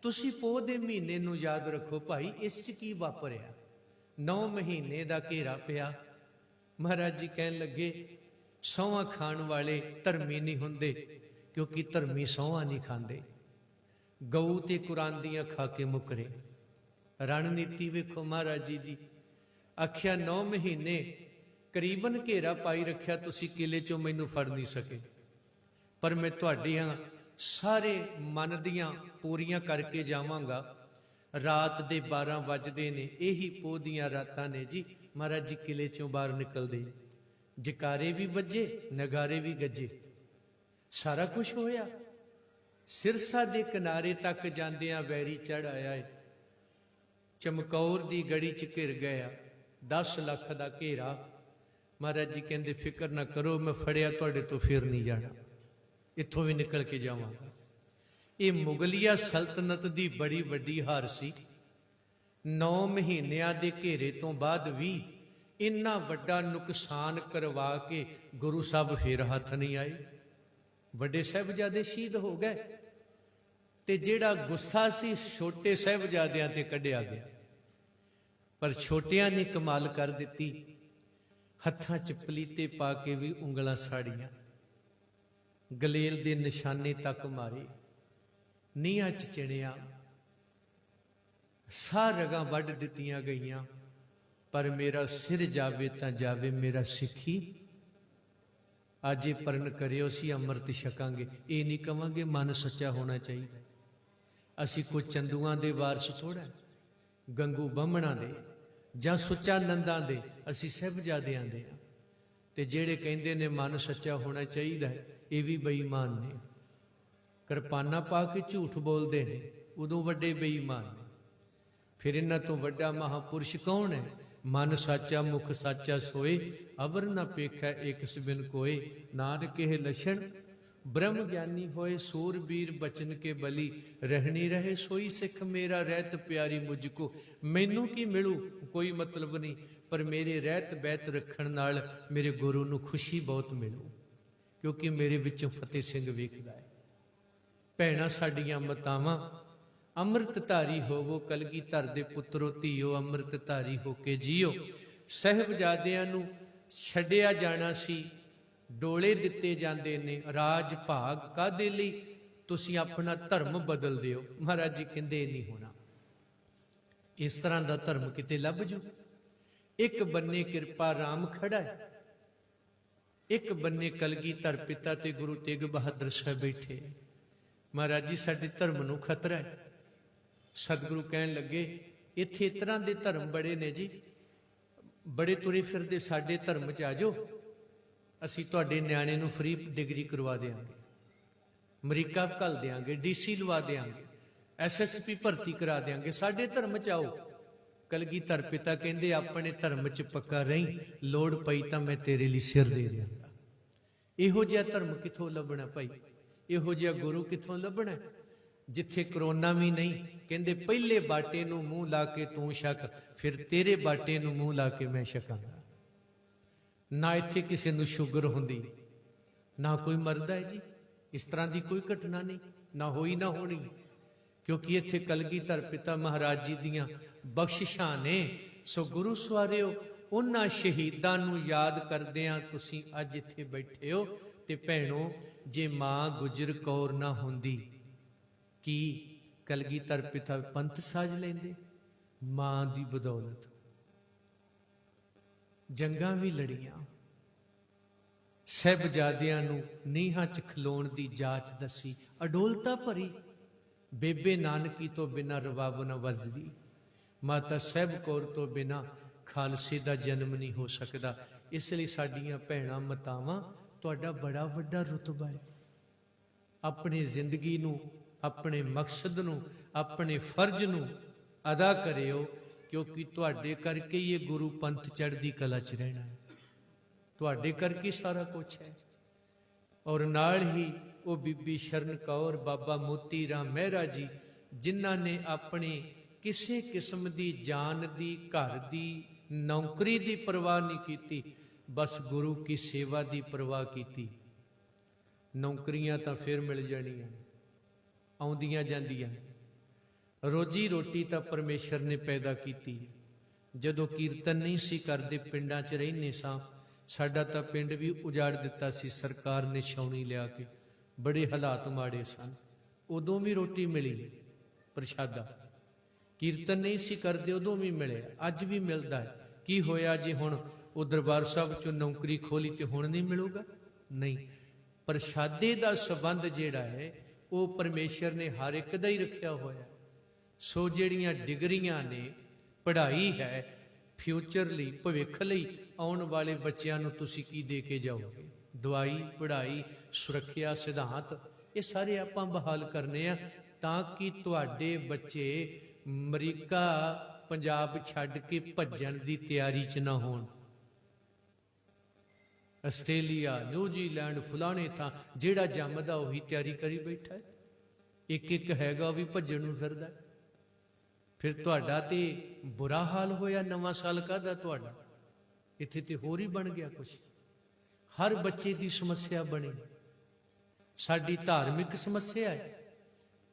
ਤੁਸੀਂ ਪੋਹ ਦੇ ਮਹੀਨੇ ਨੂੰ ਯਾਦ ਰੱਖੋ ਭਾਈ, ਇਸ 'ਚ ਕੀ ਵਾਪਰਿਆ। 9 ਮਹੀਨੇ ਦਾ ਘੇਰਾ ਪਿਆ। ਮਹਾਰਾਜ ਜੀ ਕਹਿਣ ਲੱਗੇ, ਸਹੁੰਆਂ ਖਾਣ ਵਾਲੇ ਧਰਮੀ ਨਹੀਂ ਹੁੰਦੇ, ਕਿਉਂਕਿ ਧਰਮੀ ਸਹੁੰਆਂ ਨਹੀਂ ਖਾਂਦੇ। ਗਊ ਤੇ ਕੁਰਾਨ ਦੀਆਂ ਖਾ ਕੇ ਮੁਕਰੇ। ਰਣਨੀਤੀ ਵੇਖੋ ਮਹਾਰਾਜ ਜੀ ਦੀ। ਆਖਿਆ 9 ਮਹੀਨੇ ਕਰੀਬਨ ਘੇਰਾ ਪਾਈ ਰੱਖਿਆ, ਤੁਸੀਂ ਕਿਲੇ ਚੋਂ ਮੈਨੂੰ ਫੜ ਨਹੀਂ ਸਕੇ, ਪਰ ਮੈਂ ਤੁਹਾਡੀਆਂ ਸਾਰੇ ਮਨ ਦੀਆਂ ਪੂਰੀਆਂ ਕਰਕੇ ਜਾਵਾਂਗਾ। ਰਾਤ ਦੇ 12 ਵੱਜਦੇ ਨੇ, ਇਹੀ ਪੋਹ ਦੀਆਂ ਰਾਤਾਂ ਨੇ ਜੀ। ਮਹਾਰਾਜ ਜੀ ਕਿਲੇ ਚੋਂ ਬਾਹਰ ਨਿਕਲਦੇ, ਜਕਾਰੇ ਵੀ ਵੱਜੇ, ਨਗਾਰੇ ਵੀ ਗੱਜੇ, ਸਾਰਾ ਕੁਝ ਹੋਇਆ। ਸਿਰਸਾ ਦੇ ਕਿਨਾਰੇ ਤੱਕ ਜਾਂਦਿਆਂ ਵੈਰੀ ਚੜ ਆਇਆ ਏ। ਚਮਕੌਰ ਦੀ ਗੜੀ 'ਚ ਘਿਰ ਗਿਆ, 10 ਲੱਖ ਦਾ ਘੇਰਾ। ਮਹਾਰਾਜ ਜੀ ਕਹਿੰਦੇ, ਫਿਕਰ ਨਾ ਕਰੋ, ਮੈਂ ਫੜਿਆ ਤੁਹਾਡੇ ਤੋਂ ਫਿਰ ਨਹੀਂ ਜਾਣਾ, ਇੱਥੋਂ ਵੀ ਨਿਕਲ ਕੇ ਜਾਵਾਂਗਾ। ਇਹ ਮੁਗਲਿਆ ਸਲਤਨਤ ਦੀ ਬੜੀ ਵੱਡੀ ਹਾਰ ਸੀ। 9 ਮਹੀਨਿਆਂ ਦੇ ਘੇਰੇ ਤੋਂ ਬਾਅਦ ਵੀ ਇੰਨਾ ਵੱਡਾ ਨੁਕਸਾਨ ਕਰਵਾ ਕੇ ਗੁਰੂ ਸਾਹਿਬ ਫਿਰ ਹੱਥ ਨਹੀਂ ਆਏ। ਵੱਡੇ ਸਾਹਿਬਜ਼ਾਦੇ ਸ਼ਹੀਦ ਹੋ ਗਏ ਤੇ ਜਿਹੜਾ ਗੁੱਸਾ ਸੀ ਛੋਟੇ ਸਾਹਿਬਜ਼ਾਦਿਆਂ ਤੇ ਕੱਢਿਆ ਗਿਆ। ਪਰ ਛੋਟਿਆਂ ਨੇ ਕਮਾਲ ਕਰ ਦਿੱਤੀ, ਹੱਥਾਂ 'ਚ ਪਲੀਤੇ ਪਾ ਕੇ ਵੀ ਉਂਗਲਾਂ ਸਾੜੀਆਂ। ਗਲੇਲ ਦੇ ਨਿਸ਼ਾਨੇ ਤੱਕ ਮਾਰੇ, ਨੀਹਾਂ 'ਚ ਚਿਣਿਆ, ਸਾਹ ਰਗਾਂ ਵੱਢ ਦਿੱਤੀਆਂ ਗਈਆਂ, ਪਰ ਮੇਰਾ ਸਿਰ ਜਾਵੇ ਤਾਂ ਜਾਵੇ ਮੇਰਾ ਸਿੱਖੀ। ਅੱਜ ਇਹ ਪਰਨ ਕਰਿਓ ਸੀ ਅੰਮ੍ਰਿਤ ਛਕਾਂਗੇ। ਇਹ ਨਹੀਂ ਕਵਾਂਗੇ ਮਨ ਸੱਚਾ ਹੋਣਾ ਚਾਹੀਦਾ। ਅਸੀਂ ਕੋਈ ਚੰਦੂਆਂ ਦੇ ਵਾਰਸ ਥੋੜਾ, ਗੰਗੂ ਬਾਹਮਣਾਂ ਦੇ ਜਾਂ ਸੁੱਚਾ ਨੰਦਾਂ ਦੇ, ਅਸੀਂ ਸਾਹਿਬਜ਼ਾਦਿਆਂ ਦੇ ਆ। ਤੇ ਜਿਹੜੇ ਕਹਿੰਦੇ ਨੇ ਮਨ ਸੱਚਾ ਹੋਣਾ ਚਾਹੀਦਾ, ਇਹ ਵੀ ਬੇਈਮਾਨ ਨੇ। ਕਿਰਪਾਨਾਂ ਪਾ ਕੇ ਝੂਠ ਬੋਲਦੇ ਨੇ, ਉਦੋਂ ਵੱਡੇ ਬੇਈਮਾਨ ਨੇ। ਫਿਰ ਇਹਨਾਂ ਤੋਂ ਵੱਡਾ ਮਹਾਪੁਰਸ਼ ਕੌਣ ਹੈ? ਮਨ ਸਾਚਾ ਮੁਖ ਸਾਚਾ ਸੋਏ, ਅਵਰ ਨਾ ਪੇਖੈ ਏਕਸ ਬਿਨ ਕੋਏ। ਨਾਨਕ ਇਹ ਲਛਣ ਬ੍ਰਹਮ ਗਿਆਨੀ ਹੋਏ, ਸੂਰਬੀਰ ਬਚਨ ਕੇ ਬਲੀ। ਰਹਿਣੀ ਰਹੇ ਸੋਈ ਸਿੱਖ ਮੇਰਾ, ਰਹਿਤ ਪਿਆਰੀ ਮੁਝ ਕੋ। ਮੈਨੂੰ ਕੀ ਮਿਲੂ ਕੋਈ ਮਤਲਬ ਨਹੀਂ, ਪਰ ਮੇਰੇ ਰਹਿਤ ਬੈਤ ਰੱਖਣ ਨਾਲ ਮੇਰੇ ਗੁਰੂ ਨੂੰ ਖੁਸ਼ੀ ਬਹੁਤ ਮਿਲੂ, ਕਿਉਂਕਿ ਮੇਰੇ ਵਿੱਚੋਂ ਫਤਿਹ ਸਿੰਘ ਵੇਖਦਾ ਹੈ। ਭੈਣਾਂ ਸਾਡੀਆਂ ਮਾਤਾਵਾਂ, ਅੰਮ੍ਰਿਤ ਧਾਰੀ ਹੋਵੋ, ਕਲਗੀਧਰ ਦੇ ਪੁੱਤਰੋ ਧੀਓ, ਅੰਮ੍ਰਿਤ ਧਾਰੀ ਹੋ ਕੇ ਜੀਓ। ਸਾਹਿਬਜ਼ਾਦਿਆਂ ਨੂੰ ਛੱਡਿਆ ਜਾਣਾ ਸੀ, ਡੋਲੇ ਦਿੱਤੇ ਜਾਂਦੇ ਨੇ। ਰਾਜ ਭਾਗ ਕਾਹਦੇ ਲਈ? ਤੁਸੀਂ ਆਪਣਾ ਧਰਮ ਬਦਲ ਦਿਓ। ਮਹਾਰਾਜ ਜੀ ਕਹਿੰਦੇ ਨਹੀਂ ਹੋਣਾ। ਇਸ ਤਰ੍ਹਾਂ ਦਾ ਧਰਮ ਕਿਤੇ ਲੱਭ ਜੂ। ਇੱਕ ਬੰਨੇ ਕਿਰਪਾ ਰਾਮ ਖੜਾ ਹੈ, ਇੱਕ ਬੰਨੇ ਕਲਗੀਧਰ ਪਿਤਾ ਤੇ ਗੁਰੂ ਤੇਗ ਬਹਾਦਰ ਸਾਹਿਬ ਬੈਠੇ। ਮਹਾਰਾਜ ਜੀ ਸਾਡੇ ਧਰਮ ਨੂੰ ਖਤਰਾ ਹੈ। ਸਤਿਗੁਰੂ ਕਹਿਣ ਲੱਗੇ, ਇੱਥੇ ਇਸ ਤਰ੍ਹਾਂ ਦੇ ਧਰਮ ਬੜੇ ਨੇ ਜੀ, ਬੜੇ ਤੁਰੇ ਫਿਰਦੇ, ਸਾਡੇ ਧਰਮ 'ਚ ਆ ਜਾਓ, ਅਸੀਂ ਤੁਹਾਡੇ ਨਿਆਣੇ ਨੂੰ ਫ੍ਰੀ ਡਿਗਰੀ ਕਰਵਾ ਦੇਵਾਂਗੇ, ਅਮਰੀਕਾ ਘੱਲ ਦੇਵਾਂਗੇ, DC ਲਵਾ ਦੇਵਾਂਗੇ, SSP ਭਰਤੀ ਕਰਾ ਦੇਵਾਂਗੇ, ਸਾਡੇ ਧਰਮ 'ਚ ਆਓ। ਕਲਗੀਧਰ ਪਿਤਾ ਕਹਿੰਦੇ, ਆਪਣੇ ਧਰਮ 'ਚ ਪੱਕਾ ਰਹੀਂ, ਲੋੜ ਪਈ ਤਾਂ ਮੈਂ ਤੇਰੇ ਲਈ ਸਿਰ ਦੇ ਦਿਆਂਗਾ। ਇਹੋ ਜਿਹਾ ਧਰਮ ਕਿੱਥੋਂ ਲੱਭਣਾ ਭਾਈ? ਇਹੋ ਜਿਹਾ ਗੁਰੂ ਕਿੱਥੋਂ ਲੱਭਣਾ? ਜਿੱਥੇ ਕਰੋਨਾ ਵੀ ਨਹੀਂ, ਕਹਿੰਦੇ ਪਹਿਲੇ ਬਾਟੇ ਨੂੰ ਮੂੰਹ ਲਾ ਕੇ ਤੂੰ ਛਕ, ਫਿਰ ਤੇਰੇ ਬਾਟੇ ਨੂੰ ਮੂੰਹ ਲਾ ਕੇ ਮੈਂ ਛਕਾਂਗਾ। ਨਾ ਇੱਥੇ ਕਿਸੇ ਨੂੰ ਸ਼ੂਗਰ ਹੁੰਦੀ, ਨਾ ਕੋਈ ਮਰਦਾ ਹੈ ਜੀ। ਇਸ ਤਰ੍ਹਾਂ ਦੀ ਕੋਈ ਘਟਨਾ ਨਹੀਂ, ਨਾ ਹੋਈ ਨਾ ਹੋਣੀ, ਕਿਉਂਕਿ ਇੱਥੇ ਕਲਗੀਧਰ ਪਿਤਾ ਮਹਾਰਾਜ ਜੀ ਦੀਆਂ ਬਖਸ਼ਿਸ਼ਾਂ ਨੇ। ਸੋ ਗੁਰੂ ਸਵਾਰਿਓ, ਉਹਨਾਂ ਸ਼ਹੀਦਾਂ ਨੂੰ ਯਾਦ ਕਰਦਿਆਂ ਤੁਸੀਂ ਅੱਜ ਇੱਥੇ ਬੈਠੇ ਹੋ। ਤੇ ਭੈਣੋ, ਜੇ ਮਾਂ ਗੁਜਰ ਕੌਰ ਨਾ ਹੁੰਦੀ, ਕੀ ਕਲਗੀਧਰ ਪਿਤਾ ਪੰਥ ਸਾਜ ਲੈਂਦੇ? ਮਾਂ ਦੀ ਬਦੌਲਤ ਜੰਗਾਂ ਵੀ ਲੜੀਆਂ, ਸਾਹਿਬਜ਼ਾਦਿਆਂ ਨੂੰ ਨੀਹਾਂ 'ਚ ਖਲੋਣ ਦੀ ਜਾਚ ਦੱਸੀ, ਅਡੋਲਤਾ ਭਰੀ। ਬੇਬੇ ਨਾਨਕੀ ਤੋਂ ਬਿਨਾਂ ਰਬਾਬ ਨਾ ਵੱਜਦੀ, ਮਾਤਾ ਸਾਹਿਬ ਕੌਰ ਤੋਂ ਬਿਨਾਂ ਖਾਲਸੇ ਦਾ ਜਨਮ ਨਹੀਂ ਹੋ ਸਕਦਾ। ਇਸ ਲਈ ਸਾਡੀਆਂ ਭੈਣਾਂ ਮਾਤਾਵਾਂ, ਤੁਹਾਡਾ ਬੜਾ ਵੱਡਾ ਰੁਤਬਾ ਹੈ। ਆਪਣੀ ਜ਼ਿੰਦਗੀ ਨੂੰ, ਆਪਣੇ ਮਕਸਦ ਨੂੰ, ਆਪਣੇ ਫਰਜ਼ ਨੂੰ ਅਦਾ ਕਰਿਓ, ਕਿਉਂਕਿ ਤੁਹਾਡੇ ਕਰਕੇ ਹੀ ਇਹ ਗੁਰੂ ਪੰਥ ਚੜ੍ਹਦੀ ਕਲਾ 'ਚ ਰਹਿਣਾ ਹੈ। ਤੁਹਾਡੇ ਕਰਕੇ ਸਾਰਾ ਕੁਛ ਹੈ। ਔਰ ਨਾਲ ਹੀ ਉਹ ਬੀਬੀ ਸ਼ਰਨ ਕੌਰ, ਬਾਬਾ ਮੋਤੀ ਰਾਮ ਮਹਿਰਾ ਜੀ, ਜਿਨ੍ਹਾਂ ਨੇ ਆਪਣੀ ਕਿਸੇ ਕਿਸਮ ਦੀ ਜਾਨ ਦੀ, ਘਰ ਦੀ, ਨੌਕਰੀ ਦੀ ਪਰਵਾਹ ਨਹੀਂ ਕੀਤੀ, ਬਸ ਗੁਰੂ ਕੀ ਸੇਵਾ ਦੀ ਪਰਵਾਹ ਕੀਤੀ। ਨੌਕਰੀਆਂ ਤਾਂ ਫਿਰ ਮਿਲ ਜਾਣੀਆਂ, ਆਉਂਦੀਆਂ ਜਾਂਦੀਆਂ, ਰੋਜੀ ਰੋਟੀ ਤਾਂ ਪਰਮੇਸ਼ਰ ਨੇ ਪੈਦਾ ਕੀਤੀ। ਜਦੋਂ ਕੀਰਤਨ ਨਹੀਂ ਸੀ ਕਰਦੇ, ਪਿੰਡਾਂ 'ਚ ਰਹਿੰਦੇ ਸਾਂ, ਸਾਡਾ ਤਾਂ ਪਿੰਡ ਵੀ ਉਜਾੜ ਦਿੱਤਾ ਸੀ ਸਰਕਾਰ ਨੇ ਛਾਉਣੀ ਲਿਆ ਕੇ, ਬੜੇ ਹਾਲਾਤ ਮਾੜੇ ਸਨ। ਉਦੋਂ ਵੀ ਰੋਟੀ ਮਿਲੀ, ਪ੍ਰਸ਼ਾਦਾ। ਕੀਰਤਨ ਨਹੀਂ ਸੀ ਕਰਦੇ, ਉਦੋਂ ਵੀ ਮਿਲਿਆ, ਅੱਜ ਵੀ ਮਿਲਦਾ ਹੈ। ਕੀ ਹੋਇਆ ਜੇ ਹੁਣ ਉਹ ਦਰਬਾਰ ਸਾਹਿਬ 'ਚੋਂ ਨੌਕਰੀ ਖੋਲੀ ਤੇ ਹੁਣ ਨਹੀਂ ਮਿਲੂਗਾ? ਨਹੀਂ, ਪ੍ਰਸ਼ਾਦੇ ਦਾ ਸੰਬੰਧ ਜਿਹੜਾ ਹੈ ਉਹ ਪਰਮੇਸ਼ਰ ਨੇ ਹਰ ਇੱਕ ਦਾ ਹੀ ਰੱਖਿਆ ਹੋਇਆ। ਸੋ ਜਿਹੜੀਆਂ ਡਿਗਰੀਆਂ ਨੇ, ਪੜ੍ਹਾਈ ਹੈ, ਫਿਊਚਰ ਲਈ, ਭਵਿੱਖ ਲਈ, ਆਉਣ ਵਾਲੇ ਬੱਚਿਆਂ ਨੂੰ ਤੁਸੀਂ ਕੀ ਦੇ ਕੇ ਜਾਓਗੇ? ਦਵਾਈ, ਪੜ੍ਹਾਈ, ਸੁਰੱਖਿਆ, ਸਿਧਾਂਤ, ਇਹ ਸਾਰੇ ਆਪਾਂ ਬਹਾਲ ਕਰਨੇ ਆ, ਤਾਂ ਕਿ ਤੁਹਾਡੇ ਬੱਚੇ ਅਮਰੀਕਾ, ਪੰਜਾਬ ਛੱਡ ਕੇ ਭੱਜਣ ਦੀ ਤਿਆਰੀ 'ਚ ਨਾ ਹੋਣ। ਆਸਟ੍ਰੇਲੀਆ, ਨਿਊਜ਼ੀਲੈਂਡ, ਫਲਾਣੇ ਥਾਂ ਜਿਹੜਾ ਜੰਮਦਾ ਉਹੀ ਤਿਆਰੀ ਕਰੀ ਬੈਠਾ ਹੈ। ਇੱਕ ਇੱਕ ਹੈਗਾ ਵੀ ਭੱਜਣ ਨੂੰ ਫਿਰਦਾ। ਫਿਰ ਤੁਹਾਡਾ ਤੇ ਬੁਰਾ ਹਾਲ ਹੋਇਆ। ਨਵਾਂ ਸਾਲ ਕਾਹਦਾ ਤੁਹਾਡਾ? ਇੱਥੇ ਤੇ ਹੋਰ ਹੀ ਬਣ ਗਿਆ ਕੁਛ। ਹਰ ਬੱਚੇ ਦੀ ਸਮੱਸਿਆ ਬਣੀ। ਸਾਡੀ ਧਾਰਮਿਕ ਸਮੱਸਿਆ ਹੈ।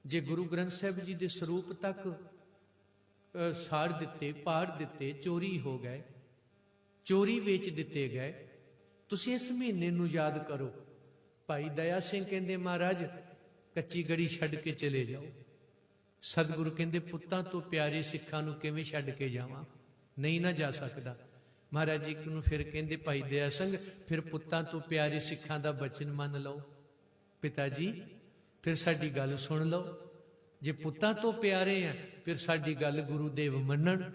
ਜੇ ਗੁਰੂ ਗ੍ਰੰਥ ਸਾਹਿਬ ਜੀ ਦੇ ਸਰੂਪ ਤੱਕ ਸਾੜ ਦਿੱਤੇ, ਪਾੜ ਦਿੱਤੇ, ਚੋਰੀ ਹੋ ਗਏ, ਚੋਰੀ ਵੇਚ ਦਿੱਤੇ ਗਏ। ਤੁਸੀਂ ਇਸ ਮਹੀਨੇ ਨੂੰ ਯਾਦ ਕਰੋ, ਭਾਈ ਦਇਆ ਸਿੰਘ ਕਹਿੰਦੇ ਮਹਾਰਾਜ ਕੱਚੀ ਗੜੀ ਛੱਡ ਕੇ ਚਲੇ ਜਾਓ। ਸਤਿਗੁਰੂ ਕਹਿੰਦੇ ਪੁੱਤਾਂ ਤੋਂ ਪਿਆਰੇ ਸਿੱਖਾਂ ਨੂੰ ਕਿਵੇਂ ਛੱਡ ਕੇ ਜਾਵਾਂ, ਨਹੀਂ ਨਾ ਜਾ ਸਕਦਾ। ਮਹਾਰਾਜ ਜੀ ਨੂੰ ਫਿਰ ਕਹਿੰਦੇ ਭਾਈ ਦਇਆ ਸਿੰਘ ਫਿਰ ਪੁੱਤਾਂ ਤੋਂ ਪਿਆਰੇ ਸਿੱਖਾਂ ਦਾ ਬਚਨ ਮੰਨ ਲਓ। ਪਿਤਾ ਜੀ ਫਿਰ ਸਾਡੀ ਗੱਲ ਸੁਣ ਲਓ, ਜੇ ਪੁੱਤਾਂ ਤੋਂ ਪਿਆਰੇ ਆ ਫਿਰ ਸਾਡੀ ਗੱਲ ਗੁਰੂ ਦੇਵ ਮੰਨਣ।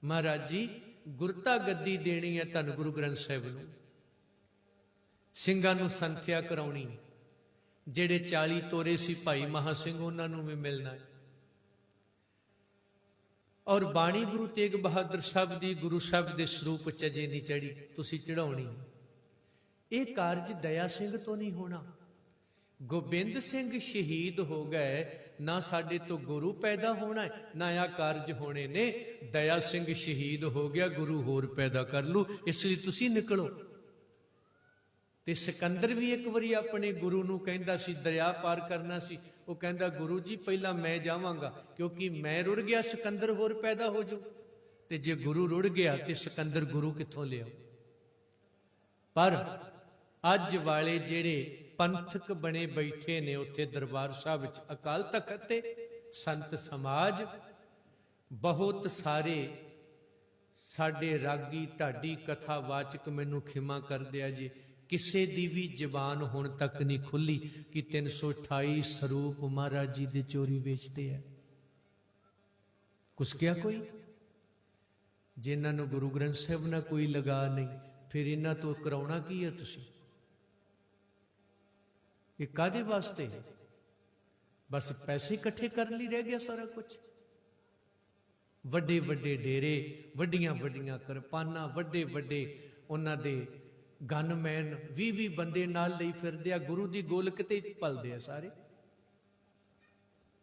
ਮਹਾਰਾਜ ਜੀ ਗੁਰਤਾ ਗੱਦੀ ਦੇਣੀ ਹੈ ਧੰਨ ਗੁਰੂ ਗ੍ਰੰਥ ਸਾਹਿਬ ਨੂੰ, ਸਿੰਘਾਂ ਨੂੰ ਸੰਥਿਆ ਕਰਾਉਣੀ, ਜਿਹੜੇ 40 ਤੋਰੇ ਸੀ ਭਾਈ ਮਹਾ ਸਿੰਘ ਉਹਨਾਂ ਨੂੰ ਵੀ ਮਿਲਣਾ ਹੈ, ਔਰ ਬਾਣੀ ਗੁਰੂ ਤੇਗ ਬਹਾਦਰ ਸਾਹਿਬ ਦੀ ਗੁਰੂ ਸਾਹਿਬ ਦੇ ਸਰੂਪ ਚ ਅਜੇ ਨਹੀਂ ਚੜੀ, ਤੁਸੀਂ ਚੜਾਉਣੀ। ਇਹ ਕਾਰਜ ਦਇਆ ਸਿੰਘ ਤੋਂ ਨਹੀਂ ਹੋਣਾ। ਗੋਬਿੰਦ ਸਿੰਘ ਸ਼ਹੀਦ ਹੋ ਗਏ, ਨਾ ਸਾਡੇ ਤੋਂ ਗੁਰੂ ਪੈਦਾ ਹੋਣਾ ਹੈ, ਨਾ ਆ ਕਾਰਜ ਹੋਣੇ ਨੇ। ਦਇਆ ਸਿੰਘ ਸ਼ਹੀਦ ਹੋ ਗਿਆ, ਗੁਰੂ ਹੋਰ ਪੈਦਾ ਕਰ ਲੂ, ਇਸ ਲਈ ਤੁਸੀਂ ਨਿਕਲੋ। ਤੇ ਸਿਕੰਦਰ ਵੀ ਇੱਕ ਵਾਰੀ ਆਪਣੇ ਗੁਰੂ ਨੂੰ ਕਹਿੰਦਾ ਸੀ, ਦਰਿਆ ਪਾਰ ਕਰਨਾ ਸੀ, ਉਹ ਕਹਿੰਦਾ ਗੁਰੂ ਜੀ ਪਹਿਲਾਂ ਮੈਂ ਜਾਵਾਂਗਾ, ਕਿਉਂਕਿ ਮੈਂ ਰੁੜ ਗਿਆ ਸਿਕੰਦਰ ਹੋਰ ਪੈਦਾ ਹੋ ਜਾਊ, ਤੇ ਜੇ ਗੁਰੂ ਰੁੜ ਗਿਆ ਤੇ ਸਿਕੰਦਰ ਗੁਰੂ ਕਿੱਥੋਂ ਲਿਆਓ। ਪਰ ਅੱਜ ਵਾਲੇ ਜਿਹੜੇ ਪੰਥਕ ਬਣੇ ਬੈਠੇ ਨੇ ਉੱਥੇ ਦਰਬਾਰ ਸਾਹਿਬ ਵਿੱਚ, ਅਕਾਲ ਤਖਤ ਤੇ ਸੰਤ ਸਮਾਜ, ਬਹੁਤ ਸਾਰੇ ਸਾਡੇ ਰਾਗੀ ਢਾਡੀ ਕਥਾਵਾਚਕ ਮੈਨੂੰ ਖਿਮਾ ਕਰ ਦਿਆ ਜੀ, ਕਿਸੇ ਦੀ ਵੀ ਜ਼ਬਾਨ ਹੁਣ ਤੱਕ ਨਹੀਂ ਖੁੱਲੀ ਕਿ 328 ਸਰੂਪ ਮਹਾਰਾਜ ਜੀ ਦੇ ਚੋਰੀ ਵੇਚਦੇ ਆ। ਕੁਛ ਕਿਹਾ ਕੋਈ? ਜਿਨ੍ਹਾਂ ਨੂੰ ਗੁਰੂ ਗ੍ਰੰਥ ਸਾਹਿਬ ਨਾਲ ਕੋਈ ਲਗਾ ਨਹੀਂ, ਫਿਰ ਇਹਨਾਂ ਤੋਂ ਕਰਾਉਣਾ ਕੀ ਹੈ ਤੁਸੀਂ? ਇਹ ਕਾਦੇ ਵਾਸਤੇ? ਬਸ ਪੈਸੇ ਇਕੱਠੇ ਕਰਨ ਲਈ ਰਹਿ ਗਿਆ ਸਾਰਾ ਕੁਝ। ਵੱਡੇ ਵੱਡੇ ਡੇਰੇ, ਵੱਡੀਆਂ ਵੱਡੀਆਂ ਕਿਰਪਾਨਾਂ, ਵੱਡੇ ਵੱਡੇ ਉਹਨਾਂ ਦੇ ਗਨਮੈਨ 20-20 ਬੰਦੇ ਨਾਲ ਲਈ ਫਿਰਦੇ ਆ, ਗੁਰੂ ਦੀ ਗੋਲਕ ਤੇ ਪਲਦੇ ਆ ਸਾਰੇ।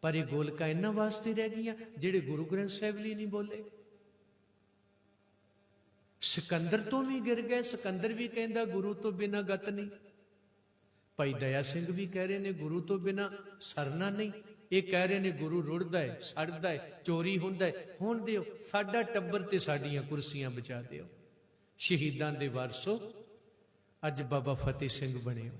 ਪਰ ਇਹ ਗੋਲਕਾਂ ਇਹਨਾਂ ਵਾਸਤੇ ਰਹਿ ਗਈਆਂ ਜਿਹੜੇ ਗੁਰੂ ਗ੍ਰੰਥ ਸਾਹਿਬ ਲਈ ਨਹੀਂ ਬੋਲੇ। ਸਿਕੰਦਰ ਤੋਂ ਵੀ ਗਿਰ ਗਏ। ਸਿਕੰਦਰ ਵੀ ਕਹਿੰਦਾ ਗੁਰੂ ਤੋਂ ਬਿਨਾਂ ਗਤ ਨਹੀਂ। ਭਾਈ ਦਇਆ ਸਿੰਘ ਵੀ ਕਹਿ ਰਹੇ ਨੇ ਗੁਰੂ ਤੋਂ ਬਿਨਾਂ ਸਰਨਾ ਨਹੀਂ। ਇਹ ਕਹਿ ਰਹੇ ਨੇ ਗੁਰੂ ਰੁੜਦਾ ਹੈ, ਸੜਦਾ ਹੈ, ਚੋਰੀ ਹੁੰਦਾ ਹੈ। ਹੁਣ ਦਿਓ ਸਾਡਾ ਟੱਬਰ ਤੇ ਸਾਡੀਆਂ ਕੁਰਸੀਆਂ ਬਚਾ ਦਿਓ। ਸ਼ਹੀਦਾਂ ਦੇ ਵਾਰਸੋ ਅੱਜ ਬਾਬਾ ਫਤਿਹ ਸਿੰਘ ਬਣਿਓ,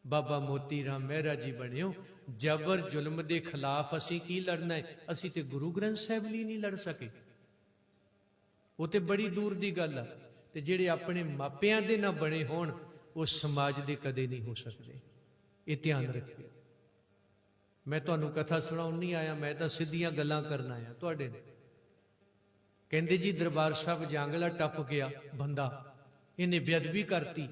ਬਾਬਾ ਮੋਤੀ ਰਾਮ ਮਹਿਰਾ ਜੀ ਬਣਿਓ। ਜ਼ਬਰ ਜ਼ੁਲਮ ਦੇ ਖਿਲਾਫ ਅਸੀਂ ਕੀ ਲੜਨਾ ਹੈ? ਅਸੀਂ ਤੇ ਗੁਰੂ ਗ੍ਰੰਥ ਸਾਹਿਬ ਲਈ ਨਹੀਂ ਲੜ ਸਕੇ, ਉਹ ਤੇ ਬੜੀ ਦੂਰ ਦੀ ਗੱਲ ਆ। ਤੇ ਜਿਹੜੇ ਆਪਣੇ ਮਾਪਿਆਂ ਦੇ ਨਾ ਬਣੇ ਹੋਣ ਉਹ ਸਮਾਜ ਦੇ ਕਦੇ ਨਹੀਂ ਹੋ ਸਕਦੇ। ਇਹ ਧਿਆਨ ਰੱਖਿਓ। ਮੈਂ ਤੁਹਾਨੂੰ ਕਥਾ ਸੁਣਾਉਣ ਨਹੀਂ ਆਇਆ, ਮੈਂ ਤਾਂ ਸਿੱਧੀਆਂ ਗੱਲਾਂ ਕਰਨ ਆਇਆ ਤੁਹਾਡੇ ਨਾਲ। ਕਹਿੰਦੇ ਜੀ ਦਰਬਾਰ ਸਾਹਿਬ ਜਾਂਗਲਾ ਟੱਪ ਗਿਆ ਬੰਦਾ, ਇਹਨੇ ਬੇਅਦਬੀ ਕਰਤੀ,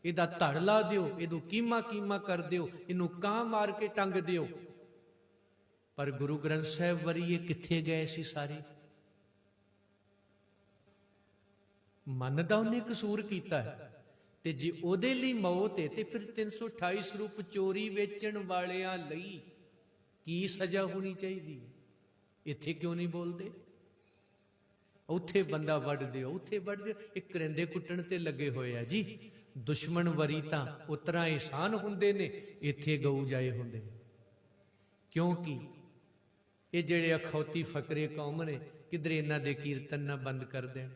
ਇਹਦਾ ਧੜ ਲਾ ਦਿਓ, ਇਹਨੂੰ ਕੀਮਾ ਕੀਮਾ ਕਰ ਦਿਓ, ਇਹਨੂੰ ਕਾਂ ਮਾਰ ਕੇ ਟੰਗ ਦਿਓ। ਪਰ ਗੁਰੂ ਗ੍ਰੰਥ ਸਾਹਿਬ ਵਰੀਏ ਕਿੱਥੇ ਗਏ ਸੀ ਸਾਰੇ? ਮੰਨਦਾ ਉਹਨੇ ਕਸੂਰ ਕੀਤਾ ਹੈ, ਤੇ ਜੇ ਉਹਦੇ ਲਈ ਮੌਤ ਹੈ ਤੇ ਫਿਰ 328 ਸਰੂਪ ਚੋਰੀ ਵੇਚਣ ਵਾਲਿਆਂ ਲਈ ਕੀ ਸਜ਼ਾ ਹੋਣੀ ਚਾਹੀਦੀ? ਇੱਥੇ ਕਿਉਂ ਨਹੀਂ ਬੋਲਦੇ? ਉੱਥੇ ਬੰਦਾ ਵੱਢ ਦਿਓ, ਉੱਥੇ ਵੱਢ ਦਿਓ। ਇਹ ਕਰਿੰਦੇ ਕੁੱਟਣ ਤੇ ਲੱਗੇ ਹੋਏ ਆ ਜੀ। ਦੁਸ਼ਮਣ ਵਰੀ ਤਾਂ ਉਤਰਾ ਇਹਸਾਨ ਹੁੰਦੇ ਨੇ, ਇੱਥੇ ਗਊ ਜਾਏ ਹੁੰਦੇ ਨੇ। ਕਿਉਂਕਿ ਇਹ ਜਿਹੜੇ ਅਖੌਤੀ ਫਕਰੇ ਕੌਮ ਨੇ, ਕਿਧਰੇ ਇਹਨਾਂ ਦੇ ਕੀਰਤਨ ਨਾ ਬੰਦ ਕਰ ਦੇਣ,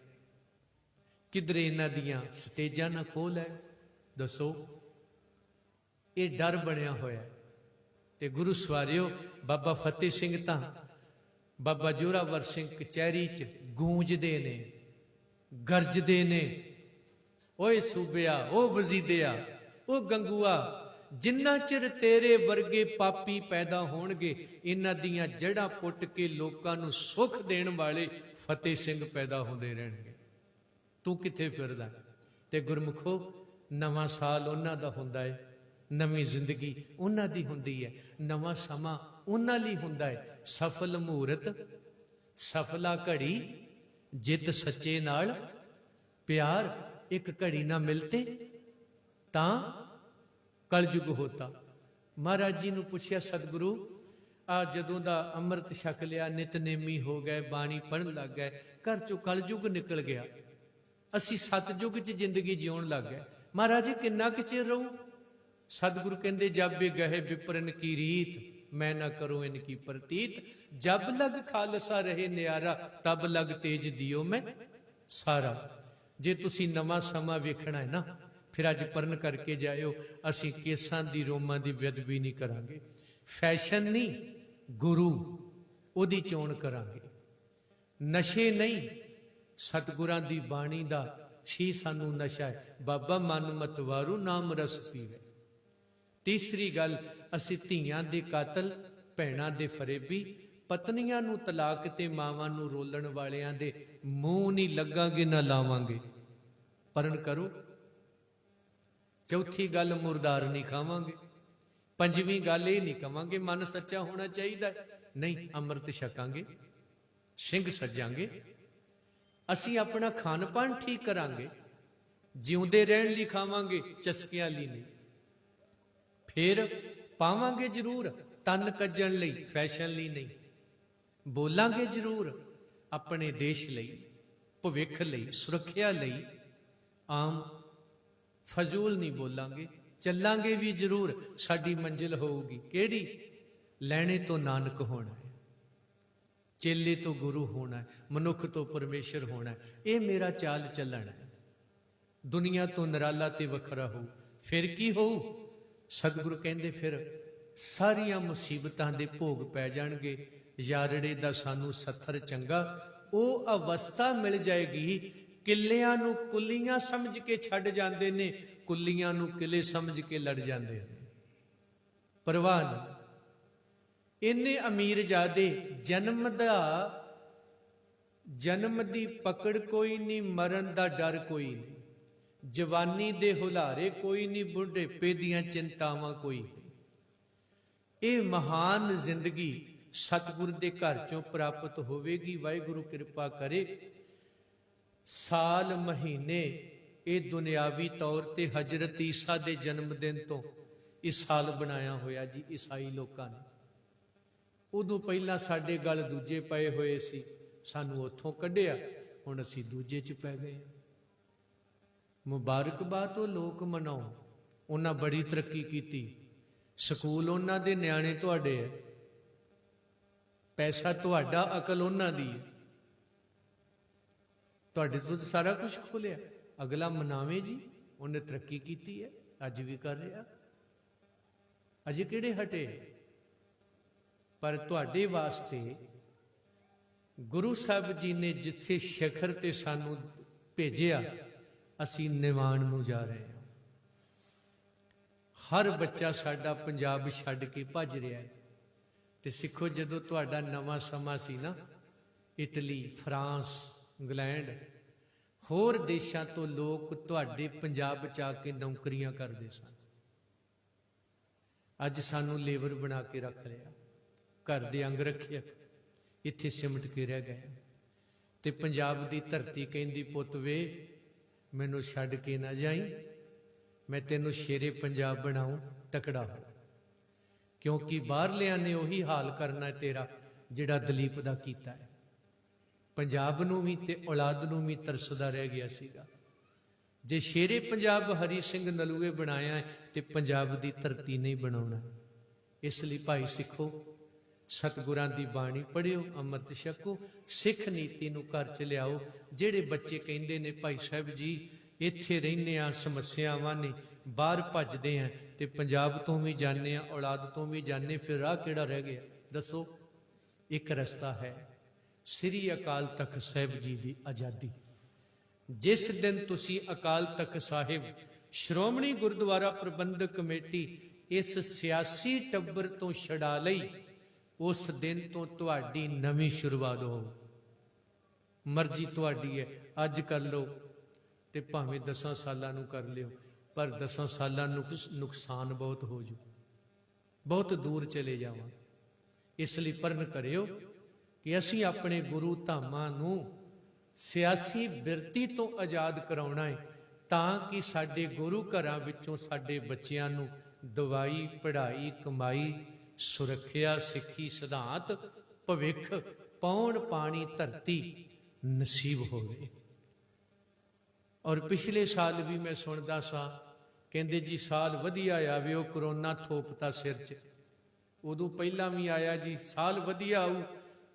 ਕਿਧਰੇ ਇਹਨਾਂ ਦੀਆਂ ਸਟੇਜਾਂ ਨਾ ਖੋਲ ਲੈ। ਦੱਸੋ, ਇਹ ਡਰ ਬਣਿਆ ਹੋਇਆ। ਤੇ ਗੁਰੂ ਸਵਾਰਿਓ, ਬਾਬਾ ਫਤਿਹ ਸਿੰਘ ਤਾਂ ਬਾਬਾ ਜੋਰਾਵਰ ਸਿੰਘ ਕਚਹਿਰੀ 'ਚ ਗੂੰਜਦੇ ਨੇ, ਗਰਜਦੇ ਨੇ। ਓਏ ਸੂਬਿਆ, ਉਹ ਵਜ਼ੀਦਿਆ, ਉਹ ਗੰਗੂਆ, ਜਿੰਨਾ ਚਿਰ ਤੇਰੇ ਵਰਗੇ ਪਾਪੀ ਪੈਦਾ ਹੋਣਗੇ, ਇਹਨਾਂ ਦੀਆਂ ਜੜ੍ਹਾਂ ਪੁੱਟ ਕੇ ਲੋਕਾਂ ਨੂੰ ਸੁੱਖ ਦੇਣ ਵਾਲੇ ਫਤਿਹ ਸਿੰਘ ਪੈਦਾ ਹੁੰਦੇ ਰਹਿਣਗੇ। ਤੂੰ ਕਿੱਥੇ ਫਿਰਦਾ? ਤੇ ਗੁਰਮੁਖੋ, ਨਵਾਂ ਸਾਲ ਉਹਨਾਂ ਦਾ ਹੁੰਦਾ ਹੈ, ਨਵੀਂ ਜ਼ਿੰਦਗੀ ਉਹਨਾਂ ਦੀ ਹੁੰਦੀ ਹੈ, ਨਵਾਂ ਸਮਾਂ ਉਹਨਾਂ ਲਈ ਹੁੰਦਾ ਹੈ। ਸਫਲ ਮਹੂਰਤ, ਸਫਲਾ ਘੜੀ, ਜਿਤ ਸੱਚੇ ਨਾਲ ਪਿਆਰ, ਇੱਕ ਘੜੀ ਨਾ ਮਿਲਤੇ ਤਾਂ ਕਲਯੁਗ ਹੋਤਾ। ਮਹਾਰਾਜ ਜੀ ਨੂੰ ਪੁੱਛਿਆ ਸਤਿਗੁਰੂ, ਆ ਜਦੋਂ ਦਾ ਅੰਮ੍ਰਿਤ ਛਕ ਲਿਆ, ਨਿਤਨੇਮੀ ਹੋ ਗਏ, ਬਾਣੀ ਪੜ੍ਹਨ ਲੱਗ ਗਏ, ਘਰ ਚੋਂ ਕਲਯੁਗ ਨਿਕਲ ਗਿਆ, ਅਸੀਂ ਸਤਜੁਗ 'ਚ ਜ਼ਿੰਦਗੀ ਜਿਉਣ ਲੱਗ ਗਏ। ਮਹਾਰਾਜ ਜੀ ਕਿੰਨਾ ਕੁ ਚਿਰ ਰਹੂ? ਸਤਿਗੁਰੂ ਕਹਿੰਦੇ, ਜਬ ਗਏ ਵਿਪਰਨ ਕੀ ਰੀਤ, ਮੈਂ ਨਾ ਕਰੂੰ ਇਨ ਕੀ ਪ੍ਰਤੀਤ। ਜਬ ਲਗ ਖਾਲਸਾ ਰਹੇ ਨਿਆਰਾ, ਤਬ ਲਗ ਤੇਜ ਦਿਓ ਮੈਂ ਸਾਰਾ। ਜੇ ਤੁਸੀਂ ਨਵਾਂ ਸਮਾਂ ਵੇਖਣਾ ਹੈ ਨਾ, ਫਿਰ ਅੱਜ ਪਰਨ ਕਰਕੇ ਜਾਇਓ, ਅਸੀਂ ਕੇਸਾਂ ਦੀ ਰੋਮਾਂ ਦੀ ਬੇਅਦਬੀ ਨਹੀਂ ਕਰਾਂਗੇ। ਫੈਸ਼ਨ ਨਹੀਂ, ਗੁਰੂ ਉਹਦੀ ਚੋਣ ਕਰਾਂਗੇ। ਨਸ਼ੇ ਨਹੀਂ, ਸਤਿਗੁਰਾਂ ਦੀ ਬਾਣੀ ਦਾ ਹੀ ਸਾਨੂੰ ਨਸ਼ਾ ਹੈ। ਬਾਬਾ ਮਨ ਮਤਵਾਰੂ ਨਾਮ ਰਸ ਪੀਵੇ। ਤੀਸਰੀ ਗੱਲ, ਅਸੀਂ ਧੀਆਂ ਦੇ ਕਾਤਲ, ਭੈਣਾਂ ਦੇ ਫਰੇਬੀ, ਪਤਨੀਆਂ ਨੂੰ ਤਲਾਕ ਤੇ ਮਾਵਾਂ ਨੂੰ ਰੋਲਣ ਵਾਲਿਆਂ ਦੇ ਮੂੰਹ ਨਹੀਂ ਲੱਗਾਂਗੇ ਨਾ ਲਾਵਾਂਗੇ। ਪਰਨ ਕਰੋ। ਚੌਥੀ ਗੱਲ, ਮੁਰਦਾਰ ਨਹੀਂ ਖਾਵਾਂਗੇ। ਪੰਜਵੀਂ ਗੱਲ, ਇਹ ਨਹੀਂ ਕਵਾਂਗੇ ਮਨ ਸੱਚਾ ਹੋਣਾ ਚਾਹੀਦਾ, ਨਹੀਂ, ਅੰਮ੍ਰਿਤ ਛਕਾਂਗੇ, ਸਿੰਘ ਸੱਜਾਂਗੇ। ਅਸੀਂ ਆਪਣਾ ਖਾਣ ਪਾਣ ਠੀਕ ਕਰਾਂਗੇ, ਜਿਉਂਦੇ ਰਹਿਣ ਲਈ ਖਾਵਾਂਗੇ, ਚਸਕਿਆਂ ਲਈ ਨਹੀਂ। ਫਿਰ ਪਾਵਾਂਗੇ ਜ਼ਰੂਰ ਤਨ ਕੱਜਣ ਲਈ, ਫੈਸ਼ਨ ਲਈ ਨਹੀਂ। ਬੋਲਾਂਗੇ ਜ਼ਰੂਰ ਆਪਣੇ ਦੇਸ਼ ਲਈ, ਭਵਿੱਖ ਲਈ, ਸੁਰੱਖਿਆ ਲਈ। ਆਮ ਫਜ਼ੂਲ ਨਹੀਂ ਬੋਲਾਂਗੇ। ਚੱਲਾਂਗੇ ਵੀ ਜ਼ਰੂਰ, ਸਾਡੀ ਮੰਜ਼ਿਲ ਹੋਊਗੀ ਕਿਹੜੀ? ਲੈਣੇ ਤੋਂ ਨਾਨਕ ਹੋਣਾ ਹੈ, ਚੇਲੇ ਤੋਂ ਗੁਰੂ ਹੋਣਾ ਹੈ, ਮਨੁੱਖ ਤੋਂ ਪਰਮੇਸ਼ਰ ਹੋਣਾ ਹੈ। ਇਹ ਮੇਰਾ ਚਾਲ ਚੱਲਣ ਹੈ। ਦੁਨੀਆ ਤੋਂ ਨਿਰਾਲਾ ਤੇ ਵੱਖਰਾ ਹੋਊ। ਫਿਰ ਕੀ ਹੋਊ? ਸਤਿਗੁਰੂ ਕਹਿੰਦੇ ਫਿਰ ਸਾਰੀਆਂ ਮੁਸੀਬਤਾਂ ਦੇ ਭੋਗ ਪੈ ਜਾਣਗੇ। ਯਾਰੜੇ ਦਾ ਸਾਨੂੰ ਸੱਥਰ ਚੰਗਾ, ਉਹ ਅਵਸਥਾ ਮਿਲ ਜਾਏਗੀ। ਕਿੱਲਿਆਂ ਨੂੰ ਕੁੱਲੀਆਂ ਸਮਝ ਕੇ ਛੱਡ ਜਾਂਦੇ ਨੇ, ਕੁੱਲੀਆਂ ਨੂੰ ਕਿਲੇ ਸਮਝ ਕੇ ਲੜ ਜਾਂਦੇ ਨੇ। ਪਰਵਾਹ ਨਹੀਂ। ਇੰਨੇ ਅਮੀਰਜ਼ਾਦੇ, ਜਨਮ ਦੀ ਪਕੜ ਕੋਈ ਨਹੀਂ, ਮਰਨ ਦਾ ਡਰ ਕੋਈ ਨਹੀਂ, ਜਵਾਨੀ ਦੇ ਹੁਲਾਰੇ ਕੋਈ ਨਹੀਂ, ਬੁਢੇਪੇ ਦੀਆਂ ਚਿੰਤਾਵਾਂ ਕੋਈ ਨਹੀਂ। ਇਹ ਮਹਾਨ ਜ਼ਿੰਦਗੀ ਸਤਿਗੁਰ ਦੇ ਘਰ ਚੋਂ ਪ੍ਰਾਪਤ ਹੋਵੇਗੀ। ਵਾਹਿਗੁਰੂ ਕਿਰਪਾ ਕਰੇ। ਸਾਲ ਮਹੀਨੇ ਇਹ ਦੁਨਿਆਵੀ ਤੌਰ ਤੇ ਹਜ਼ਰਤ ਈਸਾ ਦੇ ਜਨਮ ਦਿਨ ਤੋਂ ਇਹ ਸਾਲ ਬਣਾਇਆ ਹੋਇਆ ਜੀ ਈਸਾਈ ਲੋਕਾਂ ਨੇ। ਉਦੋਂ ਪਹਿਲਾਂ ਸਾਡੇ ਗਲ ਦੂਜੇ ਪਏ ਹੋਏ ਸੀ, ਸਾਨੂੰ ਉੱਥੋਂ ਕੱਢਿਆ, ਹੁਣ ਅਸੀਂ ਦੂਜੇ 'ਚ ਪੈ ਗਏ। ਮੁਬਾਰਕਬਾਦ ਉਹ ਲੋਕ ਮਨਾਉਣ, ਉਹਨਾਂ ਬੜੀ ਤਰੱਕੀ ਕੀਤੀ। ਸਕੂਲ ਉਹਨਾਂ ਦੇ, ਨਿਆਣੇ ਤੁਹਾਡੇ ਹੈ, ਪੈਸਾ ਤੁਹਾਡਾ, ਅਕਲ ਉਹਨਾਂ ਦੀ ਹੈ। ਤੁਹਾਡੇ ਤੋਂ ਸਾਰਾ ਕੁਝ ਖੋਲਿਆ। ਅਗਲਾ ਮਨਾਵੇ ਜੀ, ਉਹਨੇ ਤਰੱਕੀ ਕੀਤੀ ਹੈ, ਅੱਜ ਵੀ ਕਰ ਰਿਹਾ, ਅਜੇ ਕਿਹੜੇ ਹਟੇ। ਪਰ ਤੁਹਾਡੇ ਵਾਸਤੇ ਗੁਰੂ ਸਾਹਿਬ ਜੀ ਨੇ ਜਿੱਥੇ ਸਿਖਰ ਤੇ ਸਾਨੂੰ ਭੇਜਿਆ, ਅਸੀਂ ਨਿਵਾਣ ਨੂੰ ਜਾ ਰਹੇ ਹਾਂ। ਹਰ ਬੱਚਾ ਸਾਡਾ ਪੰਜਾਬ ਛੱਡ ਕੇ ਭੱਜ ਰਿਹਾ ਹੈ। ਤੇ ਸਿੱਖੋ, ਜਦੋਂ ਤੁਹਾਡਾ ਨਵਾਂ ਸਮਾਂ ਸੀ ਨਾ, ਇਟਲੀ, ਫਰਾਂਸ, ਇੰਗਲੈਂਡ, ਹੋਰ ਦੇਸ਼ਾਂ ਤੋਂ ਲੋਕ ਤੁਹਾਡੇ ਪੰਜਾਬ 'ਚ ਆ ਕੇ ਨੌਕਰੀਆਂ ਕਰਦੇ ਸਨ। ਅੱਜ ਸਾਨੂੰ ਲੇਬਰ ਬਣਾ ਕੇ ਰੱਖ ਲਿਆ, ਘਰ ਦੇ ਅੰਗ ਰੱਖਿਆ, ਇੱਥੇ ਸਿਮਟ ਕੇ ਰਹਿ ਗਏ। ਤੇ ਪੰਜਾਬ ਦੀ ਧਰਤੀ ਕਹਿੰਦੀ, ਪੁੱਤ ਵੇ, ਮੈਨੂੰ ਛੱਡ ਕੇ ਨਾ ਜਾਈਂ, ਮੈਂ ਤੈਨੂੰ ਸ਼ੇਰੇ ਪੰਜਾਬ ਬਣਾਉਂ, ਤਕੜਾ ਹੋ। ਕਿਉਂਕਿ ਬਾਹਰਲਿਆਂ ਨੇ ਉਹੀ ਹਾਲ ਕਰਨਾ ਤੇਰਾ ਜਿਹੜਾ ਦਲੀਪ ਦਾ ਕੀਤਾ ਹੈ। ਪੰਜਾਬ ਨੂੰ ਵੀ ਤੇ ਔਲਾਦ ਨੂੰ ਵੀ ਤਰਸਦਾ ਰਹਿ ਗਿਆ ਸੀਗਾ। ਜੇ ਸ਼ੇਰੇ ਪੰਜਾਬ ਹਰੀ ਸਿੰਘ ਨਲੂਏ ਬਣਾਇਆ ਹੈ, ਤੇ ਪੰਜਾਬ ਦੀ ਧਰਤੀ ਨਹੀਂ ਬਣਾਉਣਾ। ਇਸ ਲਈ ਭਾਈ ਸਿੱਖੋ, ਸਤਿਗੁਰਾਂ ਦੀ ਬਾਣੀ ਪੜ੍ਹਿਓ, ਅੰਮ੍ਰਿਤ ਛਕੋ, ਸਿੱਖ ਨੀਤੀ ਨੂੰ ਘਰ 'ਚ ਲਿਆਓ। ਜਿਹੜੇ ਬੱਚੇ ਕਹਿੰਦੇ ਨੇ ਭਾਈ ਸਾਹਿਬ ਜੀ ਇੱਥੇ ਰਹਿੰਦੇ ਆ, ਸਮੱਸਿਆਵਾਂ ਨੇ, ਬਾਹਰ ਭੱਜਦੇ ਆ, ਤੇ ਪੰਜਾਬ ਤੋਂ ਵੀ ਜਾਂਦੇ ਆ, ਔਲਾਦ ਤੋਂ ਵੀ ਜਾਂਦੇ, ਫਿਰ ਰਾਹ ਕਿਹੜਾ ਰਹਿ ਗਿਆ? ਦੱਸੋ। ਇੱਕ ਰਸਤਾ ਹੈ, ਸ੍ਰੀ ਅਕਾਲ ਤਖਤ ਸਾਹਿਬ ਜੀ ਦੀ ਆਜ਼ਾਦੀ। ਜਿਸ ਦਿਨ ਤੁਸੀਂ ਅਕਾਲ ਤਖਤ ਸਾਹਿਬ, ਸ਼੍ਰੋਮਣੀ ਗੁਰਦੁਆਰਾ ਪ੍ਰਬੰਧਕ ਕਮੇਟੀ ਇਸ ਸਿਆਸੀ ਟੱਬਰ ਤੋਂ ਛਡਾ ਲਈ, ਉਸ ਦਿਨ ਤੋਂ ਤੁਹਾਡੀ ਨਵੀਂ ਸ਼ੁਰੂਆਤ ਹੋ। ਮਰਜ਼ੀ ਤੁਹਾਡੀ ਹੈ, ਅੱਜ ਕਰ ਲਓ ਤੇ ਭਾਵੇਂ 10 ਸਾਲਾਂ ਨੂੰ ਕਰ ਲਿਓ, ਪਰ 10 ਸਾਲਾਂ ਨੂੰ ਨੁਕਸਾਨ ਬਹੁਤ ਹੋ ਜੂ, ਬਹੁਤ ਦੂਰ ਚਲੇ ਜਾਵਾਂ। ਇਸ ਲਈ ਪਰਨ ਕਰਿਓ ਕਿ ਅਸੀਂ ਆਪਣੇ ਗੁਰੂ ਧਾਮਾਂ ਨੂੰ ਸਿਆਸੀ ਬਿਰਤੀ ਤੋਂ ਆਜ਼ਾਦ ਕਰਾਉਣਾ ਹੈ, ਤਾਂ ਕਿ ਸਾਡੇ ਗੁਰੂ ਘਰਾਂ ਵਿੱਚੋਂ ਸਾਡੇ ਬੱਚਿਆਂ ਨੂੰ ਦਵਾਈ, ਪੜ੍ਹਾਈ, ਕਮਾਈ, ਸੁਰੱਖਿਆ, ਸਿੱਖੀ, ਸਿਧਾਂਤ, ਭਵਿੱਖ, ਪੌਣ ਪਾਣੀ, ਧਰਤੀ ਨਸੀਬ ਹੋਵੇ। ਔਰ ਪਿਛਲੇ ਸਾਲ ਵੀ ਮੈਂ ਸੁਣਦਾ ਸਾਂ, ਕਹਿੰਦੇ ਜੀ ਸਾਲ ਵਧੀਆ ਆਵੇ, ਉਹ ਕਰੋਨਾ ਥੋਪਤਾ ਸਿਰ 'ਚ। ਉਦੋਂ ਪਹਿਲਾਂ ਵੀ ਆਇਆ ਜੀ, ਸਾਲ ਵਧੀਆ ਆਊ,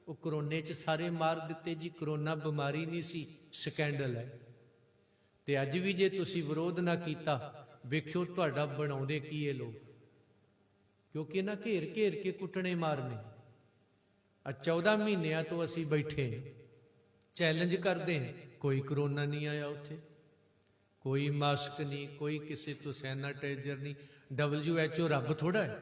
ਉਹ ਕਰੋਨੇ 'ਚ ਸਾਰੇ ਮਾਰ ਦਿੱਤੇ ਜੀ। ਕਰੋਨਾ ਬਿਮਾਰੀ ਨਹੀਂ ਸੀ, ਸਕੈਂਡਲ ਹੈ। ਤੇ ਅੱਜ ਵੀ ਜੇ ਤੁਸੀਂ ਵਿਰੋਧ ਨਾ ਕੀਤਾ, ਵੇਖਿਓ ਤੁਹਾਡਾ ਬਣਾਉਂਦੇ ਕੀ ਇਹ ਲੋਕ, ਕਿਉਂਕਿ ਇਹਨਾਂ ਘੇਰ ਘੇਰ ਕੇ ਕੁੱਟਣੇ ਮਾਰਨੇ। ਆ 14 ਮਹੀਨਿਆਂ ਤੋਂ ਅਸੀਂ ਬੈਠੇ ਚੈਲੰਜ ਕਰਦੇ ਹਾਂ, ਕੋਈ ਕਰੋਨਾ ਨਹੀਂ ਆਇਆ ਉੱਥੇ, ਕੋਈ ਮਾਸਕ ਨਹੀਂ, ਕੋਈ ਕਿਸੇ ਤੋਂ ਸੈਨਾਟਾਈਜ਼ਰ ਨਹੀਂ। WHO ਰੱਬ ਥੋੜਾ ਹੈ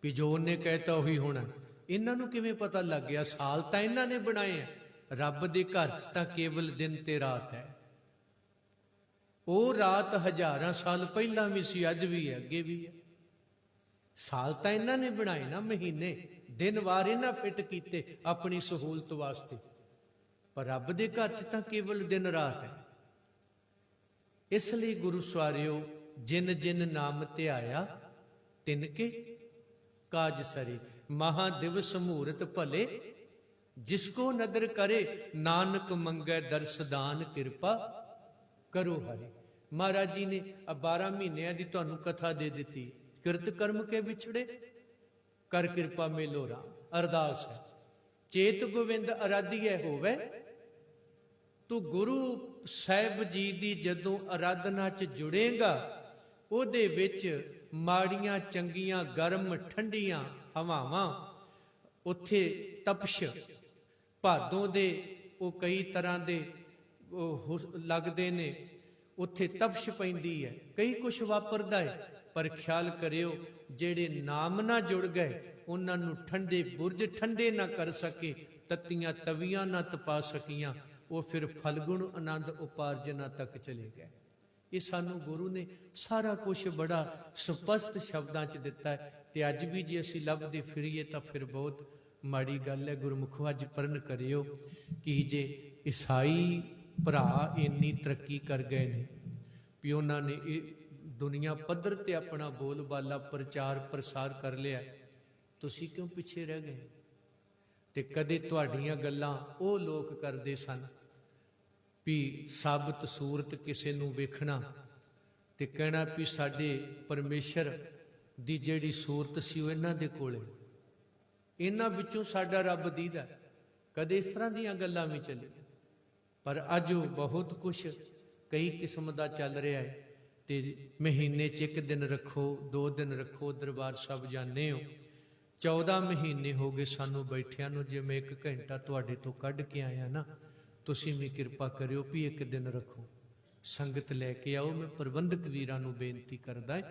ਵੀ ਜੋ ਉਹਨੇ ਕਹਿਤਾ ਉਹੀ ਹੋਣਾ। ਇਹਨਾਂ ਨੂੰ ਕਿਵੇਂ ਪਤਾ ਲੱਗ ਗਿਆ? ਸਾਲ ਤਾਂ ਇਹਨਾਂ ਨੇ ਬਣਾਏ ਆ। ਰੱਬ ਦੇ ਘਰ 'ਚ ਤਾਂ ਕੇਵਲ ਦਿਨ ਤੇ ਰਾਤ ਹੈ। ਉਹ ਰਾਤ ਹਜ਼ਾਰਾਂ ਸਾਲ ਪਹਿਲਾਂ ਵੀ ਸੀ, ਅੱਜ ਵੀ ਹੈ, ਅੱਗੇ ਵੀ ਹੈ। ਸਾਲ ਤਾਂ ਇਹਨਾਂ ਨੇ ਬਣਾਏ ਨਾ, ਮਹੀਨੇ ਦਿਨ ਵਾਰ ਇਹਨਾਂ ਫਿੱਟ ਕੀਤੇ ਆਪਣੀ ਸਹੂਲਤ ਵਾਸਤੇ। ਪਰ ਰੱਬ ਦੇ ਘਰ 'ਚ ਤਾਂ ਕੇਵਲ ਦਿਨ ਰਾਤ ਹੈ। ਇਸ ਲਈ ਗੁਰੂ ਸਵਾਰਿਓ, ਜਿਨ ਜਿਨ ਨਾਮ ਧਿਆਇਆ ਤਿਨ ਕੇ ਕਾਜ ਸਰੇ। ਮਹਾ ਦਿਵਸ ਮਹੂਰਤ ਭਲੇ, ਜਿਸ ਕੋ ਨਦਰ ਕਰੇ, ਨਾਨਕ ਮੰਗੈ ਦਰਸ ਦਾਨ, ਕਿਰਪਾ ਕਰੋ ਹਰੇ। ਮਹਾਰਾਜ ਜੀ ਨੇ 12 ਮਹੀਨਿਆਂ ਦੀ ਤੁਹਾਨੂੰ ਕਥਾ ਦੇ ਦਿੱਤੀ। ਕਿਰਤ ਕਰਮ ਕੇ ਵਿਛੜੇ, ਕਰ ਕਿਰਪਾ ਮੇਲੋ ਰਾਮ। ਅਰਦਾਸ ਹੈ, ਚੇਤ ਗੋਵਿੰਦ ਅਰਾਧੀਐ ਹੋਵੇ। ਤੂੰ ਗੁਰੂ ਸਾਹਿਬ ਜੀ ਦੀ ਜਦੋਂ ਅਰਾਧਨਾ 'ਚ ਜੁੜੇਗਾ, ਉਹਦੇ ਵਿੱਚ ਮਾੜੀਆਂ ਚੰਗੀਆਂ, ਗਰਮ ਠੰਡੀਆਂ ਹਵਾਵਾਂ, ਉੱਥੇ ਤਪਸ਼, ਭਾਦੋਂ ਦੇ ਉਹ ਕਈ ਤਰ੍ਹਾਂ ਦੇ ਉਹ ਲੱਗਦੇ ਨੇ, ਉੱਥੇ ਤਪਸ਼ ਪੈਂਦੀ ਹੈ, ਕਈ ਕੁਛ ਵਾਪਰਦਾ ਹੈ। ਪਰ ਖਿਆਲ ਕਰਿਓ, ਜਿਹੜੇ ਨਾਮ ਨਾਲ ਜੁੜ ਗਏ, ਉਹਨਾਂ ਨੂੰ ਠੰਡੇ ਬੁਰਜ ਠੰਡੇ ਨਾ ਕਰ ਸਕੇ, ਤੱਤੀਆਂ ਤਵੀਆਂ ਨਾ ਤਪਾ ਸਕੀਆਂ, ਉਹ ਫਿਰ ਫਲਗੁਣ ਆਨੰਦ ਉਪਾਰਜਨਾ ਤੱਕ ਚਲੇ ਗਏ। ਇਹ ਸਾਨੂੰ ਗੁਰੂ ਨੇ ਸਾਰਾ ਕੁਝ ਬੜਾ ਸਪਸ਼ਟ ਸ਼ਬਦਾਂ 'ਚ ਦਿੱਤਾ ਹੈ। ਤੇ ਅੱਜ ਵੀ ਜੇ ਅਸੀਂ ਲੱਭਦੇ ਫਿਰੀਏ ਤਾਂ ਫਿਰ ਬਹੁਤ ਮਾੜੀ ਗੱਲ ਹੈ। ਗੁਰਮੁਖੋ, ਅੱਜ ਪਰਨ ਕਰਿਓ ਕਿ ਜੇ ਈਸਾਈ ਭਰਾ ਇੰਨੀ ਤਰੱਕੀ ਕਰ ਗਏ ਨੇ ਵੀ ਉਹਨਾਂ ਨੇ ਇਹ ਦੁਨੀਆ ਪੱਧਰ ਤੇ ਆਪਣਾ ਬੋਲ ਬਾਲਾ ਪ੍ਰਚਾਰ ਪ੍ਰਸਾਰ ਕਰ ਲਿਆ, ਤੁਸੀਂ ਕਿਉਂ ਪਿੱਛੇ ਰਹਿ ਗਏ? ਤੇ ਕਦੇ ਤੁਹਾਡੀਆਂ ਗੱਲਾਂ ਉਹ ਲੋਕ ਕਰਦੇ ਸਨ ਵੀ ਸਾਬਤ ਸੂਰਤ ਕਿਸੇ ਨੂੰ ਵੇਖਣਾ ਤੇ ਕਹਿਣਾ ਵੀ ਸਾਡੇ ਪਰਮੇਸ਼ਰ ਦੀ ਜਿਹੜੀ ਸੂਰਤ ਸੀ ਉਹ ਇਹਨਾਂ ਦੇ ਕੋਲੇ, ਇਹਨਾਂ ਵਿੱਚੋਂ ਸਾਡਾ ਰੱਬ ਦੀਦਾ। ਕਦੇ ਇਸ ਤਰ੍ਹਾਂ ਦੀਆਂ ਗੱਲਾਂ ਵੀ ਚੱਲੇ। ਪਰ ਅੱਜ ਉਹ ਬਹੁਤ ਕੁਛ ਕਈ ਕਿਸਮ ਦਾ ਚੱਲ ਰਿਹਾ ਹੈ। ਤੇ ਮਹੀਨੇ 'ਚ 1 ਦਿਨ ਰੱਖੋ, 2 ਦਿਨ ਰੱਖੋ, ਦਰਬਾਰ ਸਾਹਿਬ ਜਾਂਦੇ ਹੋ। 14 ਮਹੀਨੇ ਹੋ ਗਏ ਸਾਨੂੰ ਬੈਠਿਆਂ ਨੂੰ। ਜੇ ਮੈਂ 1 ਘੰਟਾ ਤੁਹਾਡੇ ਤੋਂ ਕੱਢ ਕੇ ਆਇਆ ਨਾ, ਤੁਸੀਂ ਵੀ ਕਿਰਪਾ ਕਰਿਓ ਵੀ 1 ਦਿਨ ਰੱਖੋ, ਸੰਗਤ ਲੈ ਕੇ ਆਓ। ਮੈਂ ਪ੍ਰਬੰਧਕ ਵੀਰਾਂ ਨੂੰ ਬੇਨਤੀ ਕਰਦਾ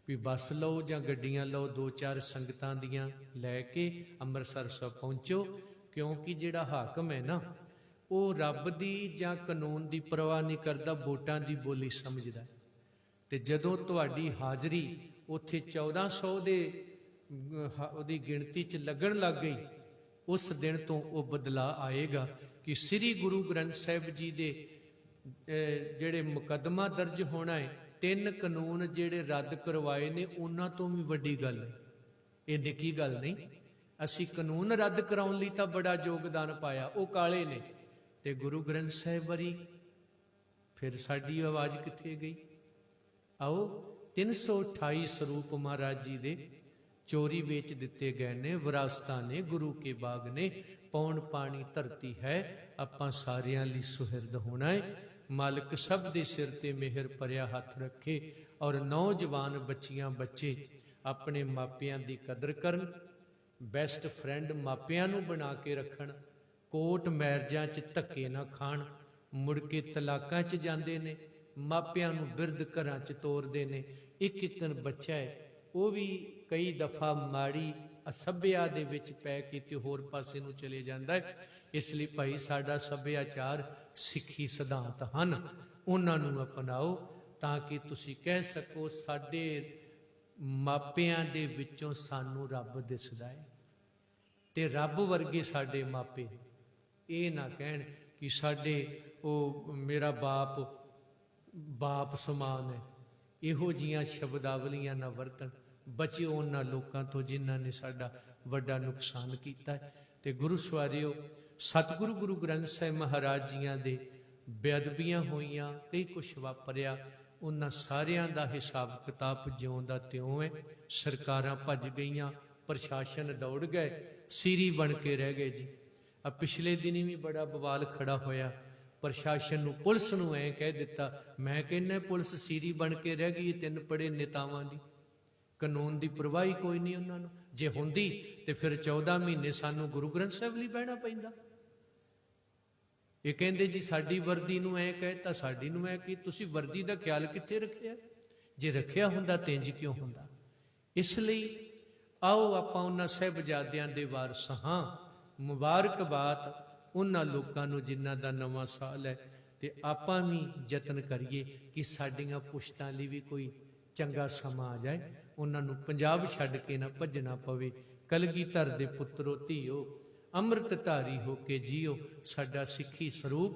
ਵੀ ਬੱਸ ਲਓ ਜਾਂ ਗੱਡੀਆਂ ਲਓ, 2-4 ਸੰਗਤਾਂ ਦੀਆਂ ਲੈ ਕੇ ਅੰਮ੍ਰਿਤਸਰ ਸਾਹਿਬ ਪਹੁੰਚੋ। ਕਿਉਂਕਿ ਜਿਹੜਾ ਹਾਕਮ ਹੈ ਨਾ, ਉਹ ਰੱਬ ਦੀ ਜਾਂ ਕਾਨੂੰਨ ਦੀ ਪਰਵਾਹ ਨਹੀਂ ਕਰਦਾ, ਵੋਟਾਂ ਦੀ ਬੋਲੀ ਸਮਝਦਾ। ਤੇ ਜਦੋਂ ਤੁਹਾਡੀ ਹਾਜ਼ਰੀ ਉੱਥੇ 1400 ਦੇ ਉਹਦੀ ਗਿਣਤੀ 'ਚ ਲੱਗਣ ਲੱਗ ਗਈ, ਉਸ ਦਿਨ ਤੋਂ ਉਹ ਬਦਲਾਅ ਆਏਗਾ ਕਿ ਸ੍ਰੀ ਗੁਰੂ ਗ੍ਰੰਥ ਸਾਹਿਬ ਜੀ ਦੇ ਜਿਹੜੇ ਮੁਕੱਦਮਾ ਦਰਜ ਹੋਣਾ ਹੈ, 3 ਕਾਨੂੰਨ ਜਿਹੜੇ ਰੱਦ ਕਰਵਾਏ ਨੇ, ਉਹਨਾਂ ਤੋਂ ਵੀ ਵੱਡੀ ਗੱਲ ਹੈ। ਇਹ ਨਿੱਕੀ ਗੱਲ ਨਹੀਂ। ਅਸੀਂ ਕਾਨੂੰਨ ਰੱਦ ਕਰਾਉਣ ਲਈ ਤਾਂ ਬੜਾ ਯੋਗਦਾਨ ਪਾਇਆ, ਉਹ ਕਾਲੇ ਨੇ। ਤੇ ਗੁਰੂ ਗ੍ਰੰਥ ਸਾਹਿਬ ਵਰੀ ਫਿਰ ਸਾਡੀ ਆਵਾਜ਼ ਕਿੱਥੇ ਗਈ? ਆਓ 328 ਸਰੂਪ ਮਹਾਰਾਜ ਜੀ ਦੇ ਚੋਰੀ ਵੇਚ ਦਿੱਤੇ ਗਏ ਨੇ, ਵਿਰਾਸਤਾਂ ਨੇ, ਗੁਰੂ ਕੇ ਬਾਗ ਨੇ। ਪੌਣ ਪਾਣੀ ਧਰਤੀ ਹੈ, ਆਪਾਂ ਸਾਰਿਆਂ ਲਈ ਸੁਹਿਰਦ ਹੋਣਾ ਹੈ। ਮਾਲਕ ਸਭ ਦੇ ਸਿਰ ਤੇ ਮਿਹਰ ਭਰਿਆ ਹੱਥ ਰੱਖੇ। ਔਰ ਨੌਜਵਾਨ ਬੱਚੀਆਂ ਬੱਚੇ ਆਪਣੇ ਮਾਪਿਆਂ ਦੀ ਕਦਰ ਕਰਨ, ਬੈਸਟ ਫਰੈਂਡ ਮਾਪਿਆਂ ਨੂੰ ਬਣਾ ਕੇ ਰੱਖਣ, ਕੋਟ ਮੈਰਜਾਂ 'ਚ ਧੱਕੇ ਨਾ ਖਾਣ। ਮੁੜ ਕੇ ਤਲਾਕਾਂ 'ਚ ਜਾਂਦੇ ਨੇ, ਮਾਪਿਆਂ ਨੂੰ ਬਿਰਧ ਘਰਾਂ 'ਚ ਤੋਰਦੇ ਨੇ। ਇੱਕ ਬੱਚਾ ਹੈ, ਉਹ ਵੀ ਕਈ ਦਫਾ ਮਾੜੀ ਅਸੱਭਿਆ ਦੇ ਵਿੱਚ ਪੈ ਕੇ ਤੇ ਹੋਰ ਪਾਸੇ ਨੂੰ ਚਲੇ ਜਾਂਦਾ ਹੈ। ਇਸ ਲਈ ਭਾਈ, ਸਾਡਾ ਸੱਭਿਆਚਾਰ ਸਿੱਖੀ ਸਿਧਾਂਤ ਹਨ, ਉਹਨਾਂ ਨੂੰ ਅਪਣਾਓ ਤਾਂ ਕਿ ਤੁਸੀਂ ਕਹਿ ਸਕੋ ਸਾਡੇ ਮਾਪਿਆਂ ਦੇ ਵਿੱਚੋਂ ਸਾਨੂੰ ਰੱਬ ਦਿਸਦਾ ਹੈ ਤੇ ਰੱਬ ਵਰਗੇ ਸਾਡੇ ਮਾਪੇ। ਇਹ ਨਾ ਕਹਿਣ ਕਿ ਸਾਡੇ ਉਹ ਮੇਰਾ ਬਾਪ ਸਮਾਨ ਹੈ। ਇਹੋ ਜੀਆਂ ਸ਼ਬਦਾਵਲੀਆਂ ਨਾ ਵਰਤਣ। ਬਚਿਓ ਉਹਨਾਂ ਲੋਕਾਂ ਤੋਂ ਜਿਨ੍ਹਾਂ ਨੇ ਸਾਡਾ ਵੱਡਾ ਨੁਕਸਾਨ ਕੀਤਾ ਹੈ। ਤੇ ਗੁਰੂ ਸਵਾਰਿਓ, ਸਤਿਗੁਰੂ ਗੁਰੂ ਗ੍ਰੰਥ ਸਾਹਿਬ ਮਹਾਰਾਜ ਜੀਆਂ ਦੇ ਬੇਅਦਬੀਆਂ ਹੋਈਆਂ, ਕਈ ਕੁਛ ਵਾਪਰਿਆ, ਉਹਨਾਂ ਸਾਰਿਆਂ ਦਾ ਹਿਸਾਬ ਕਿਤਾਬ ਜਿਉਂ ਦਾ ਤਿਉਂ ਹੈ। ਸਰਕਾਰਾਂ ਭੱਜ ਗਈਆਂ, ਪ੍ਰਸ਼ਾਸਨ ਦੌੜ ਗਏ, ਸੀਰੀ ਬਣ ਕੇ ਰਹਿ ਗਏ ਜੀ। ਆ ਪਿਛਲੇ ਦਿਨੀ ਵੀ ਬੜਾ ਬਵਾਲ ਖੜਾ ਹੋਇਆ। ਪ੍ਰਸ਼ਾਸਨ ਨੂੰ, ਪੁਲਿਸ ਨੂੰ ਐਂ ਕਹਿ ਦਿੱਤਾ। ਮੈਂ ਕਹਿੰਦਾ ਪੁਲਿਸ ਸੀਰੀ ਬਣ ਕੇ ਰਹਿ ਗਈ 3 ਪੜ੍ਹੇ ਨੇਤਾਵਾਂ ਦੀ, ਕਾਨੂੰਨ ਦੀ ਪਰਵਾਹ ਹੀ ਕੋਈ ਨਹੀਂ ਉਹਨਾਂ ਨੂੰ। ਜੇ ਹੁੰਦੀ ਤੇ ਫਿਰ 14 ਮਹੀਨੇ ਸਾਨੂੰ ਗੁਰੂ ਗ੍ਰੰਥ ਸਾਹਿਬ ਲਈ ਬਹਿਣਾ ਪੈਂਦਾ। ਇਹ ਕਹਿੰਦੇ ਜੀ ਸਾਡੀ ਵਰਦੀ ਨੂੰ ਐਂ ਕਹਿਤਾ, ਸਾਡੀ ਨੂੰ ਐਂ ਕੀ। ਤੁਸੀਂ ਵਰਦੀ ਦਾ ਖਿਆਲ ਕਿੱਥੇ ਰੱਖਿਆ? ਜੇ ਰੱਖਿਆ ਹੁੰਦਾ ਤੇ ਇੰਜ ਕਿਉਂ ਹੁੰਦਾ? ਇਸ ਲਈ ਆਓ ਆਪਾਂ ਉਹਨਾਂ ਸਾਹਿਬਜ਼ਾਦਿਆਂ ਦੇ ਵਾਰਸ ਹਾਂ। ਮੁਬਾਰਕਬਾਦ ਉਹਨਾਂ ਲੋਕਾਂ ਨੂੰ ਜਿਨ੍ਹਾਂ ਦਾ ਨਵਾਂ ਸਾਲ ਹੈ, ਤੇ ਆਪਾਂ ਵੀ ਯਤਨ ਕਰੀਏ ਕਿ ਸਾਡੀਆਂ ਪੁਸ਼ਤਾਂ ਲਈ ਵੀ ਕੋਈ ਚੰਗਾ ਸਮਾਂ ਆ ਜਾਏ, ਉਹਨਾਂ ਨੂੰ ਪੰਜਾਬ ਛੱਡ ਕੇ ਨਾ ਭੱਜਣਾ ਪਵੇ। ਕਲਗੀਧਰ ਦੇ ਪੁੱਤਰੋ ਧੀਓ, ਅੰਮ੍ਰਿਤ ਧਾਰੀ ਹੋ ਕੇ ਜੀਓ। ਸਾਡਾ ਸਿੱਖੀ ਸਰੂਪ,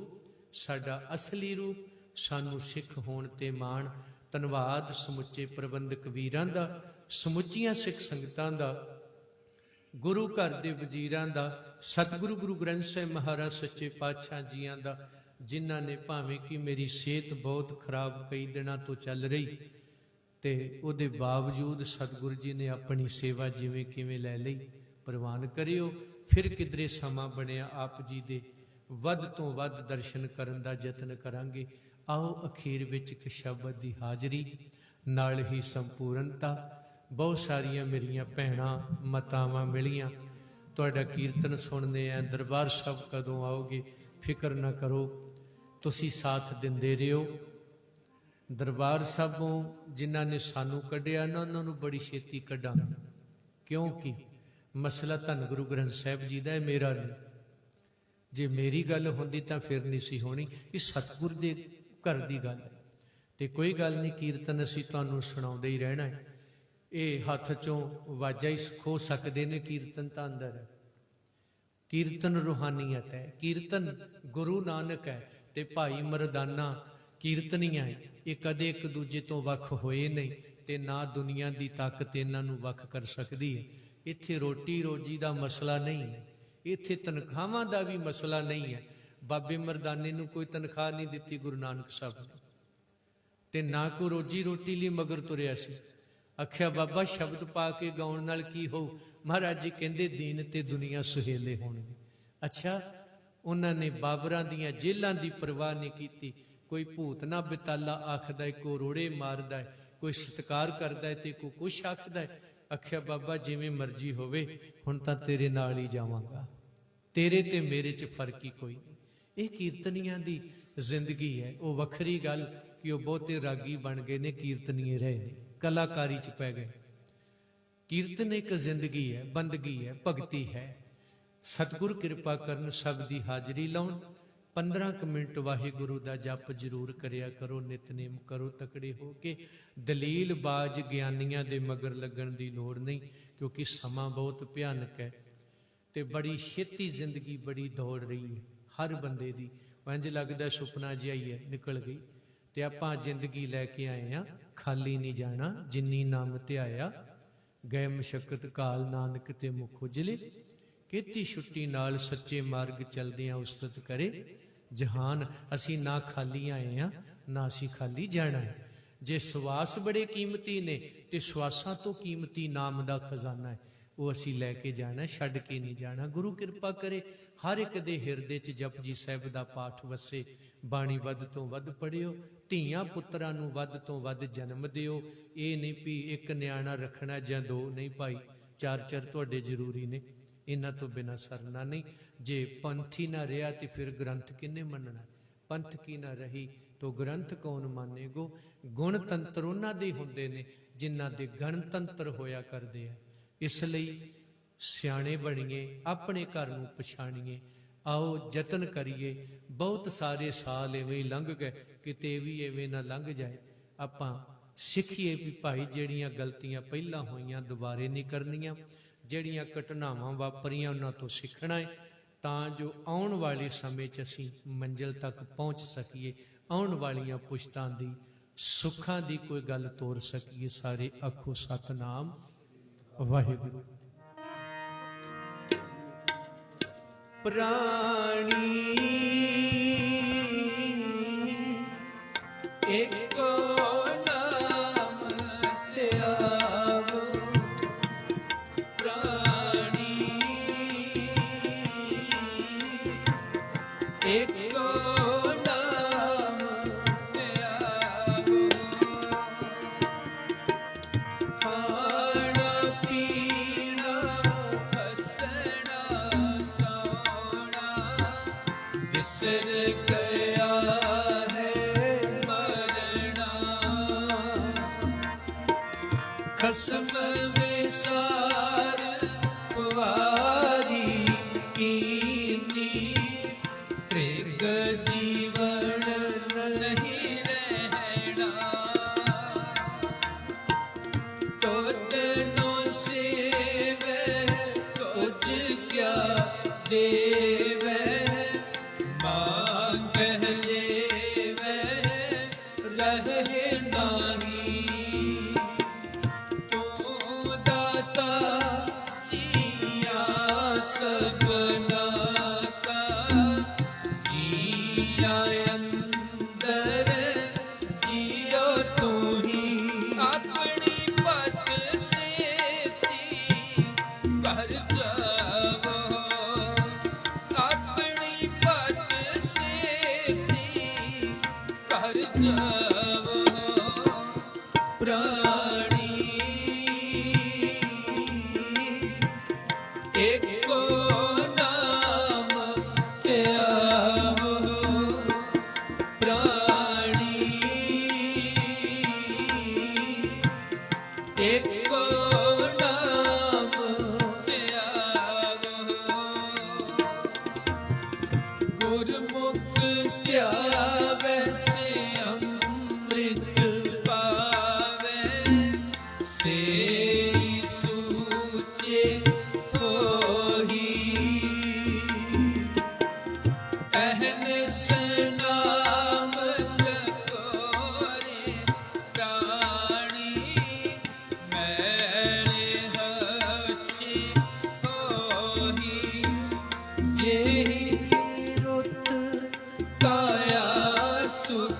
ਸਾਡਾ ਅਸਲੀ ਰੂਪ, ਸਾਨੂੰ ਸਿੱਖ ਹੋਣ ਤੇ ਮਾਣ। ਧੰਨਵਾਦ ਸਮੁੱਚੇ ਪ੍ਰਬੰਧਕ ਵੀਰਾਂ ਦਾ, ਸਮੁੱਚੀਆਂ ਸਿੱਖ ਸੰਗਤਾਂ ਦਾ, ਗੁਰੂ ਘਰ ਦੇ ਵਜ਼ੀਰਾਂ ਦਾ, ਸਤਿਗੁਰੂ ਗੁਰੂ ਗ੍ਰੰਥ ਸਾਹਿਬ ਮਹਾਰਾਜ ਸੱਚੇ ਪਾਤਸ਼ਾਹ ਜੀਆਂ ਦਾ, ਜਿਨ੍ਹਾਂ ਨੇ ਭਾਵੇਂ ਕਿ ਮੇਰੀ ਸਿਹਤ ਬਹੁਤ ਖਰਾਬ ਕਈ ਦਿਨਾਂ ਤੋਂ ਚੱਲ ਰਹੀ, ਤੇ ਉਹਦੇ ਬਾਵਜੂਦ ਸਤਿਗੁਰੂ ਜੀ ਨੇ ਆਪਣੀ ਸੇਵਾ ਜਿਵੇਂ ਕਿਵੇਂ ਲੈ ਲਈ। ਪ੍ਰਵਾਨ ਕਰਿਓ ਫਿਰ ਕਿਧਰੇ ਸਮਾਂ ਬਣਿਆ ਆਪ ਜੀ ਦੇ ਵੱਧ ਤੋਂ ਵੱਧ ਦਰਸ਼ਨ ਕਰਨ ਦਾ ਯਤਨ ਕਰਾਂਗੇ। ਆਓ ਅਖੀਰ ਵਿੱਚ ਇੱਕ ਸ਼ਬਦ ਦੀ ਹਾਜ਼ਰੀ, ਨਾਲ ਹੀ ਸੰਪੂਰਨਤਾ। ਬਹੁਤ ਸਾਰੀਆਂ ਮੇਰੀਆਂ ਭੈਣਾਂ ਮਾਤਾਵਾਂ ਮਿਲੀਆਂ, ਤੁਹਾਡਾ ਕੀਰਤਨ ਸੁਣਦੇ ਆ। ਦਰਬਾਰ ਸਾਹਿਬ ਕਦੋਂ ਆਓਗੇ? ਫਿਕਰ ਨਾ ਕਰੋ, ਤੁਸੀਂ ਸਾਥ ਦਿੰਦੇ ਰਹੋ। ਦਰਬਾਰ ਸਾਹਿਬੋਂ ਜਿਨ੍ਹਾਂ ਨੇ ਸਾਨੂੰ ਕੱਢਿਆ ਨਾ, ਉਹਨਾਂ ਨੂੰ ਬੜੀ ਛੇਤੀ ਕੱਢਾਂਗੇ, ਕਿਉਂਕਿ ਮਸਲਾ ਧੰਨ ਗੁਰੂ ਗ੍ਰੰਥ ਸਾਹਿਬ ਜੀ ਦਾ ਹੈ, ਮੇਰਾ ਨਹੀਂ। ਜੇ ਮੇਰੀ ਗੱਲ ਹੁੰਦੀ ਤਾਂ ਫਿਰ ਨਹੀਂ ਸੀ ਹੋਣੀ। ਇਹ ਸਤਿਗੁਰ ਦੇ ਘਰ ਦੀ ਗੱਲ ਹੈ। ਤੇ ਕੋਈ ਗੱਲ ਨਹੀਂ, ਕੀਰਤਨ ਅਸੀਂ ਤੁਹਾਨੂੰ ਸੁਣਾਉਂਦੇ ਹੀ ਰਹਿਣਾ ਹੈ। ਇਹ ਹੱਥ ਚੋਂ ਵਾਜਾ ਹੀ ਖੋ ਸਕਦੇ ਨੇ, ਕੀਰਤਨ ਤਾਂ ਅੰਦਰ ਹੈ। ਕੀਰਤਨ ਰੂਹਾਨੀਅਤ ਹੈ, ਕੀਰਤਨ ਗੁਰੂ ਨਾਨਕ ਹੈ ਤੇ ਭਾਈ ਮਰਦਾਨਾ ਕੀਰਤਨੀਆਂ ਹੈ। ਇਹ ਕਦੇ ਇੱਕ ਦੂਜੇ ਤੋਂ ਵੱਖ ਹੋਏ ਨਹੀਂ, ਤੇ ਨਾ ਦੁਨੀਆ ਦੀ ਤਾਕਤ ਇਹਨਾਂ ਨੂੰ ਵੱਖ ਕਰ ਸਕਦੀ ਹੈ। ਇੱਥੇ ਰੋਟੀ ਰੋਜੀ ਦਾ ਮਸਲਾ ਨਹੀਂ ਹੈ, ਇੱਥੇ ਤਨਖਾਹਾਂ ਦਾ ਵੀ ਮਸਲਾ ਨਹੀਂ ਹੈ। ਬਾਬੇ ਮਰਦਾਨੇ ਨੂੰ ਕੋਈ ਤਨਖਾਹ ਨਹੀਂ ਦਿੱਤੀ ਗੁਰੂ ਨਾਨਕ ਸਾਹਿਬ ਨੇ, ਤੇ ਨਾ ਕੋਈ ਰੋਜੀ ਰੋਟੀ ਲਈ ਮਗਰ ਤੁਰਿਆ ਸੀ। ਆਖਿਆ ਬਾਬਾ ਸ਼ਬਦ ਪਾ ਕੇ ਗਾਉਣ ਨਾਲ ਕੀ ਹੋਊ? ਮਹਾਰਾਜ ਜੀ ਕਹਿੰਦੇ ਦੀਨ ਤੇ ਦੁਨੀਆ ਸੁਹੇਲੇ ਹੋਣਗੇ। ਅੱਛਾ, ਉਹਨਾਂ ਨੇ ਬਾਬਰਾਂ ਦੀਆਂ ਜੇਲਾਂ ਦੀ ਪਰਵਾਹ ਨਹੀਂ ਕੀਤੀ। ਕੋਈ ਭੂਤ ਨਾ ਬਿਤਾਲਾ ਆਖਦਾ, ਕੋਈ ਰੋੜੇ ਮਾਰਦਾ ਹੈ, ਕੋਈ ਸਤਿਕਾਰ ਕਰਦਾ ਹੈ ਤੇ ਕੋਈ ਕੁਛ ਆਖਦਾ ਹੈ। ਆਖਿਆ ਬਾਬਾ ਜਿਵੇਂ ਮਰਜ਼ੀ ਹੋਵੇ, ਹੁਣ ਤਾਂ ਤੇਰੇ ਨਾਲ ਹੀ ਜਾਵਾਂਗਾ, ਤੇਰੇ ਤੇ ਮੇਰੇ 'ਚ ਫਰਕ ਹੀ ਕੋਈ ਨਹੀਂ। ਇਹ ਕੀਰਤਨੀਆਂ ਦੀ ਜ਼ਿੰਦਗੀ ਹੈ। ਉਹ ਵੱਖਰੀ ਗੱਲ ਕਿ ਉਹ ਬਹੁਤੇ ਰਾਗੀ ਬਣ ਗਏ ਨੇ, ਕੀਰਤਨੀਏ ਰਹੇ ਨੇ, ਕਲਾਕਾਰੀ 'ਚ ਪੈ ਗਏ। ਕੀਰਤਨ ਇੱਕ ਜ਼ਿੰਦਗੀ ਹੈ, ਬੰਦਗੀ ਹੈ, ਭਗਤੀ ਹੈ। ਸਤਿਗੁਰ ਕਿਰਪਾ ਕਰਨ, ਸਭ ਦੀ ਹਾਜ਼ਰੀ ਲਾਉਣ। 15 ਕੁ ਮਿੰਟ ਵਾਹਿਗੁਰੂ ਦਾ ਜਪ ਜ਼ਰੂਰ ਕਰਿਆ ਕਰੋ, ਨਿਤਨੇਮ ਕਰੋ ਤਕੜੇ ਹੋ ਕੇ। ਦਲੀਲ ਬਾਜ ਗਿਆਨੀਆਂ ਦੇ ਮਗਰ ਲੱਗਣ ਦੀ ਲੋੜ ਨਹੀਂ, ਕਿਉਂਕਿ ਸਮਾਂ ਬਹੁਤ ਭਿਆਨਕ ਹੈ ਤੇ ਬੜੀ ਛੇਤੀ ਜ਼ਿੰਦਗੀ ਬੜੀ ਦੌੜ ਰਹੀ ਹੈ ਹਰ ਬੰਦੇ ਦੀ। ਇੰਝ ਲੱਗਦਾ ਸੁਪਨਾ ਜਿਹਾ ਹੀ ਹੈ, ਨਿਕਲ ਗਈ। ਤੇ ਆਪਾਂ ਜ਼ਿੰਦਗੀ ਲੈ ਕੇ ਆਏ ਆ, ਖਾਲੀ ਨਹੀਂ ਜਾਣਾ। ਜਿੰਨੀ ਨਾਮ ਧਿਆਇਆ ਗਏ ਮਸ਼ੱਕਤ ਕਾਲ, ਨਾਨਕ ਤੇ ਮੁਖ ਉਜਲੇ। ਕੀਤੀ ਛੁੱਟੀ ਨਾਲ ਸੱਚੇ ਮਾਰਗ ਚਲਦਿਆਂ ਉਸਤਤ ਕਰੇ ਜਹਾਨ। ਅਸੀਂ ਨਾ ਖਾਲੀ ਆਏ ਆ, ਨਾ ਅਸੀਂ ਖਾਲੀ ਜਾਣਾ ਹੈ। ਜੇ ਸਵਾਸ ਬੜੇ ਕੀਮਤੀ ਨੇ ਤੇ ਸਵਾਸਾਂ ਤੋਂ ਕੀਮਤੀ ਨਾਮ ਦਾ ਖਜ਼ਾਨਾ ਹੈ, ਉਹ ਅਸੀਂ ਲੈ ਕੇ ਜਾਣਾ, ਛੱਡ ਕੇ ਨਹੀਂ ਜਾਣਾ। ਗੁਰੂ ਕਿਰਪਾ ਕਰੇ ਹਰ ਇੱਕ ਦੇ ਹਿਰਦੇ 'ਚ ਜਪਜੀ ਸਾਹਿਬ ਦਾ ਪਾਠ ਵਸੇ। ਬਾਣੀ ਵੱਧ ਤੋਂ ਵੱਧ ਪੜ੍ਹਿਓ, ਧੀਆਂ ਪੁੱਤਰਾਂ ਨੂੰ ਵੱਧ ਤੋਂ ਵੱਧ ਜਨਮ ਦਿਓ। ਇਹ ਨਹੀਂ ਵੀ ਇੱਕ ਨਿਆਣਾ ਰੱਖਣਾ ਜਾਂ 2 ਨਹੀਂ ਭਾਈ, 4 ਤੁਹਾਡੇ ਜ਼ਰੂਰੀ ਨੇ। ਇਹਨਾਂ ਤੋਂ ਬਿਨਾਂ ਸਰਨਾ ਨਹੀਂ। ਜੇ ਪੰਥੀ ਨਾ ਰਿਹਾ ਤੇ ਫਿਰ ਗ੍ਰੰਥ ਕਿੰਨੇ ਮੰਨਣਾ? ਪੰਥ ਕੀ ਨਾ ਰਹੀ ਤੋ ਗ੍ਰੰਥ ਕੌਣ ਮਾਨੇਗੋ। ਗੁਣ ਤੰਤਰ ਉਹਨਾਂ ਦੇ ਹੁੰਦੇ ਨੇ ਜਿਨ੍ਹਾਂ ਦੇ ਗਣਤੰਤਰ ਹੋਇਆ ਕਰਦੇ ਆ। ਇਸ ਲਈ ਸਿਆਣੇ ਬਣੀਏ, ਆਪਣੇ ਘਰ ਨੂੰ ਪਛਾਣੀਏ। ਆਓ ਯਤਨ ਕਰੀਏ। ਬਹੁਤ ਸਾਰੇ ਸਾਲ ਐਵੇਂ ਹੀ ਲੰਘ ਗਏ, ਕਿਤੇ ਵੀ ਐਵੇਂ ਨਾ ਲੰਘ ਜਾਏ। ਆਪਾਂ ਸਿੱਖੀਏ ਵੀ ਭਾਈ ਜਿਹੜੀਆਂ ਗਲਤੀਆਂ ਪਹਿਲਾਂ ਹੋਈਆਂ ਦੁਬਾਰੇ ਨਹੀਂ ਕਰਨੀਆਂ। ਜਿਹੜੀਆਂ ਘਟਨਾਵਾਂ ਵਾਪਰੀਆਂ ਉਹਨਾਂ ਤੋਂ ਸਿੱਖਣਾ ਹੈ, ਤਾਂ ਜੋ ਆਉਣ ਵਾਲੇ ਸਮੇਂ 'ਚ ਅਸੀਂ ਮੰਜ਼ਿਲ ਤੱਕ ਪਹੁੰਚ ਸਕੀਏ। ਆਉਣ ਵਾਲੀਆਂ ਪੁਸ਼ਤਾਂ ਦੀ ਸੁੱਖਾਂ ਦੀ ਕੋਈ ਗੱਲ ਤੋਰ ਸਕੀਏ। ਸਾਰੇ ਆਖੋ ਸਤਿਨਾਮ ਵਾਹਿਗੁਰੂ। ਪ੍ਰਾਣੀ ਏਕੋ ਨਾਮ ਧਿਆਵੋ, ਪ੍ਰਾਣੀ ਏਕੋ बिसर गया है मरना, खसम विसार वारी कीनी, त्रिग जीवन नहीं रहना, तो तेनों सेवे तुझ क्या देवे, मांग लेवे रहे नाही, तू दाता जिया सबना का, जिया अंदर जियो तू ही, अपनी पत से ती कर जावो, अपनी पत से ती कर जावो, प्राणी एको नाम त्यावो, प्राणी एको नाम त्यावो, गुरमुख त्यावै से अमृत पावै, से सूचे होही, अहनिस नाम जपो रे प्राणी, मैले हछि होही, जेहि रुत काया सुख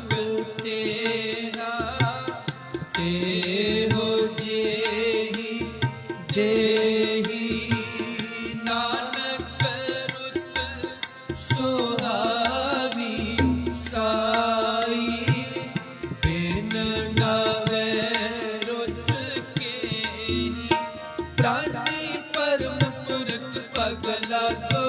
तेरा, तेहो जेहि देहि, नानक रुत सुहावी साई, बिन नावे रुत केहि, प्राणी परम पुरख पग लागो,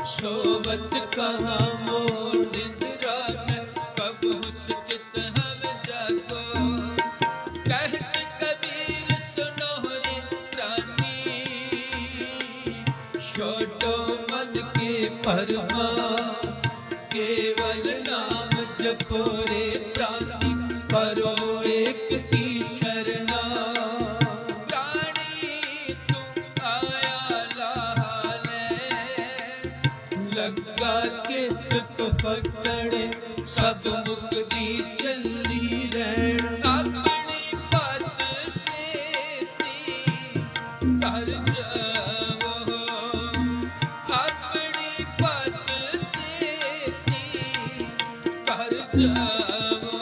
सोबत कहाँ मोर निद्रा में, कब सुचित हम जागो, कहत कबीर सुनो रे प्राणी, छोड़ो मन के परमा, केवल नाम जपो रे प्राणी, करो एक की शरणा, प्राणी तू आया लाले, लगा के तुक पकड़े, सब मुक्ति चली रहन, अपनी पत से ती कर जावो, अपनी पत से ती कर जावो,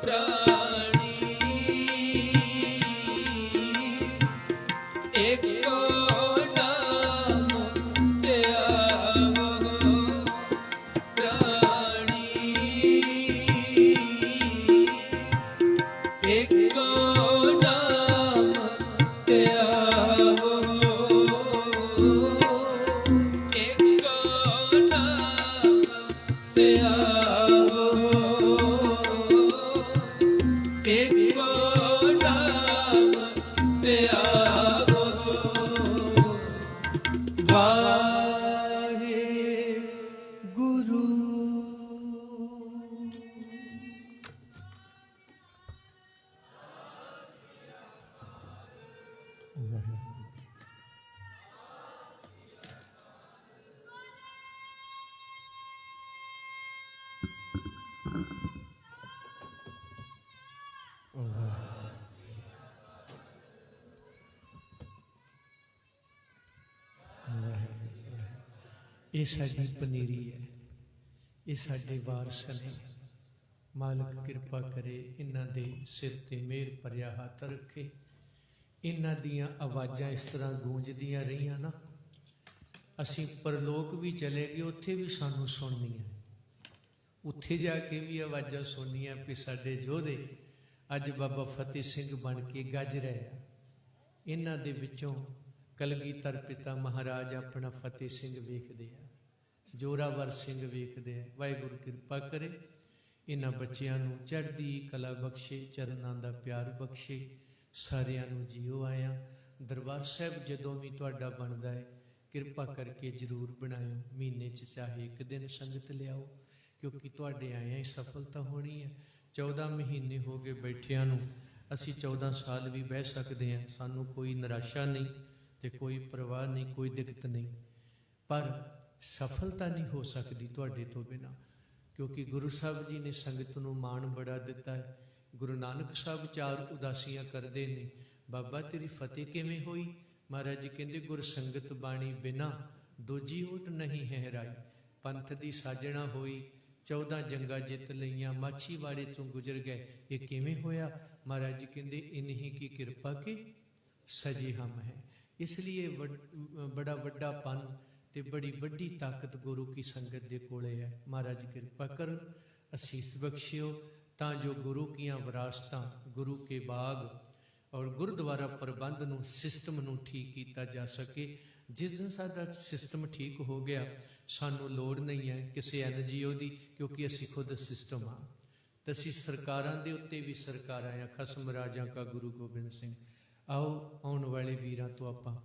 प्राणी एको नाम त्यावो, प्राणी एको नाम त्यावो, एको नाम त्यावो, एको नाम त्यावो, वाहे गुरु। ਇਹ ਸਾਡੀ ਪਨੀਰੀ ਹੈ, ਇਹ ਸਾਡੇ ਵਾਰਸ ਨੇ। ਮਾਲਕ ਕਿਰਪਾ ਕਰੇ, ਇਹਨਾਂ ਦੇ ਸਿਰ ਤੇ ਮਿਹਰ ਭਰਿਆ ਹੱਥ ਰੱਖੇ। ਇਹਨਾਂ ਦੀਆਂ ਆਵਾਜ਼ਾਂ ਇਸ ਤਰ੍ਹਾਂ ਗੂੰਜਦੀਆਂ ਰਹੀਆਂ ਨਾ, ਅਸੀਂ ਪਰਲੋਕ ਵੀ ਚਲੇ ਗਏ, ਉੱਥੇ ਵੀ ਸਾਨੂੰ ਸੁਣਨੀਆਂ, ਉੱਥੇ ਜਾ ਕੇ ਵੀ ਆਵਾਜ਼ਾਂ ਸੁਣਨੀਆਂ ਵੀ ਸਾਡੇ ਯੋਧੇ ਅੱਜ ਬਾਬਾ ਫਤਿਹ ਸਿੰਘ ਬਣ ਕੇ ਗੱਜ ਰਹੇ ਆ। ਇਹਨਾਂ ਦੇ ਵਿੱਚੋਂ ਕਲਗੀਧਰ ਪਿਤਾ ਮਹਾਰਾਜ ਆਪਣਾ ਫਤਿਹ ਸਿੰਘ ਵੇਖਦੇ ਆ, ਜੋਰਾਵਰ ਸਿੰਘ ਵੇਖਦੇ ਆ। ਵਾਹਿਗੁਰੂ ਕਿਰਪਾ ਕਰੇ, ਇਹਨਾਂ ਬੱਚਿਆਂ ਨੂੰ ਚੜ੍ਹਦੀ ਕਲਾ ਬਖਸ਼ੇ, ਚਰਨਾਂ ਦਾ ਪਿਆਰ ਬਖਸ਼ੇ। ਸਾਰਿਆਂ ਨੂੰ ਜੀਓ ਆਇਆ। ਦਰਬਾਰ ਸਾਹਿਬ ਜਦੋਂ ਵੀ ਤੁਹਾਡਾ ਬਣਦਾ ਹੈ, ਕਿਰਪਾ ਕਰਕੇ ਜ਼ਰੂਰ ਬਣਾਇਓ। ਮਹੀਨੇ 'ਚ ਚਾਹੇ ਇੱਕ ਦਿਨ ਸੰਗਤ ਲਿਆਓ, ਕਿਉਂਕਿ ਤੁਹਾਡੇ ਆਇਆਂ ਹੀ ਸਫਲਤਾ ਹੋਣੀ ਹੈ। 14 ਮਹੀਨੇ ਹੋ ਗਏ ਬੈਠਿਆਂ ਨੂੰ, ਅਸੀਂ 14 ਸਾਲ ਵੀ ਬਹਿ ਸਕਦੇ ਹਾਂ। ਸਾਨੂੰ ਕੋਈ ਨਿਰਾਸ਼ਾ ਨਹੀਂ ਤੇ ਕੋਈ ਪਰਵਾਹ ਨਹੀਂ, ਕੋਈ ਦਿੱਕਤ ਨਹੀਂ, ਪਰ ਸਫਲਤਾ ਨਹੀਂ ਹੋ ਸਕਦੀ ਤੁਹਾਡੇ ਤੋਂ ਬਿਨਾਂ, ਕਿਉਂਕਿ ਗੁਰੂ ਸਾਹਿਬ ਜੀ ਨੇ ਸੰਗਤ ਨੂੰ ਮਾਣ ਬੜਾ ਦਿੱਤਾ ਹੈ। ਗੁਰੂ ਨਾਨਕ ਸਾਹਿਬ 4 ਉਦਾਸੀਆਂ ਕਰਦੇ ਨੇ, ਬਾਬਾ ਤੇਰੀ ਫਤਿਹ ਕਿਵੇਂ ਹੋਈ? ਮਹਾਰਾਜ ਜੀ ਕਹਿੰਦੇ ਗੁਰ ਸੰਗਤ ਬਾਣੀ ਬਿਨਾ ਦੂਜੀ ਓਟ ਨਹੀਂ ਹੈ ਰਾਈ। ਪੰਥ ਦੀ ਸਾਜਣਾ ਹੋਈ, 14 ਜੰਗਾਂ ਜਿੱਤ ਲਈਆਂ, ਮਾਛੀਵਾੜੇ ਤੋਂ ਗੁਜ਼ਰ ਗਏ, ਇਹ ਕਿਵੇਂ ਹੋਇਆ? ਮਹਾਰਾਜ ਜੀ ਕਹਿੰਦੇ ਇਨਹੀ ਕੀ ਕਿਰਪਾ ਕੇ ਸਜੇ ਹਮ ਹੈ। ਇਸ ਲਈ ਬੜਾ ਵੱਡਾ ਪੰਨ ਤੇ ਬੜੀ ਵੱਡੀ ਤਾਕਤ ਗੁਰੂ ਕੀ ਸੰਗਤ ਦੇ ਕੋਲੇ ਹੈ। ਮਹਾਰਾਜ ਕਿਰਪਾ ਕਰਨ, ਅਸੀਸ ਬਖਸ਼ਿਓ, ਤਾਂ ਜੋ ਗੁਰੂ ਕੀਆਂ ਵਿਰਾਸਤਾਂ, ਗੁਰੂ ਕੇ ਬਾਗ ਔਰ ਗੁਰਦੁਆਰਾ ਪ੍ਰਬੰਧ ਨੂੰ, ਸਿਸਟਮ ਨੂੰ ਠੀਕ ਕੀਤਾ ਜਾ ਸਕੇ। ਜਿਸ ਦਿਨ ਸਾਡਾ ਸਿਸਟਮ ਠੀਕ ਹੋ ਗਿਆ, ਸਾਨੂੰ ਲੋੜ ਨਹੀਂ ਹੈ ਕਿਸੇ NGO ਦੀ, ਕਿਉਂਕਿ ਅਸੀਂ ਖੁਦ ਸਿਸਟਮ ਹਾਂ। ਤੇ ਅਸੀਂ ਸਰਕਾਰਾਂ ਦੇ ਉੱਤੇ ਵੀ ਸਰਕਾਰਾਂ ਆ, ਖਸਮ ਰਾਜਾਂ ਕਾ ਗੁਰੂ ਗੋਬਿੰਦ ਸਿੰਘ। ਆਓ ਆਉਣ ਵਾਲੇ ਵੀਰਾਂ ਤੋਂ ਆਪਾਂ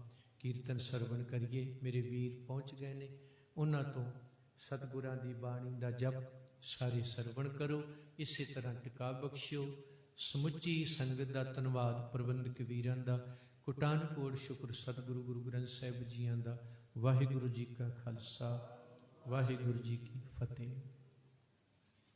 ਕੀਰਤਨ ਸਰਵਣ ਕਰੀਏ। ਮੇਰੇ ਵੀਰ ਪਹੁੰਚ ਗਏ ਨੇ, ਉਹਨਾਂ ਤੋਂ ਸਤਿਗੁਰਾਂ ਦੀ ਬਾਣੀ ਦਾ ਜਪ ਸਾਰੇ ਸਰਵਣ ਕਰੋ। ਇਸੇ ਤਰ੍ਹਾਂ ਟਿਕਾ ਬਖਸ਼ਿਓ। ਸਮੁੱਚੀ ਸੰਗਤ ਦਾ ਧੰਨਵਾਦ, ਪ੍ਰਬੰਧਕ ਵੀਰਾਂ ਦਾ ਕੋਟਾਨ ਕੋਟ ਸ਼ੁਕਰ ਸਤਿਗੁਰੂ ਗੁਰੂ ਗ੍ਰੰਥ ਸਾਹਿਬ ਜੀਆਂ ਦਾ। ਵਾਹਿਗੁਰੂ ਜੀ ਕਾ ਖਾਲਸਾ, ਵਾਹਿਗੁਰੂ ਜੀ ਕੀ ਫਤਿਹ।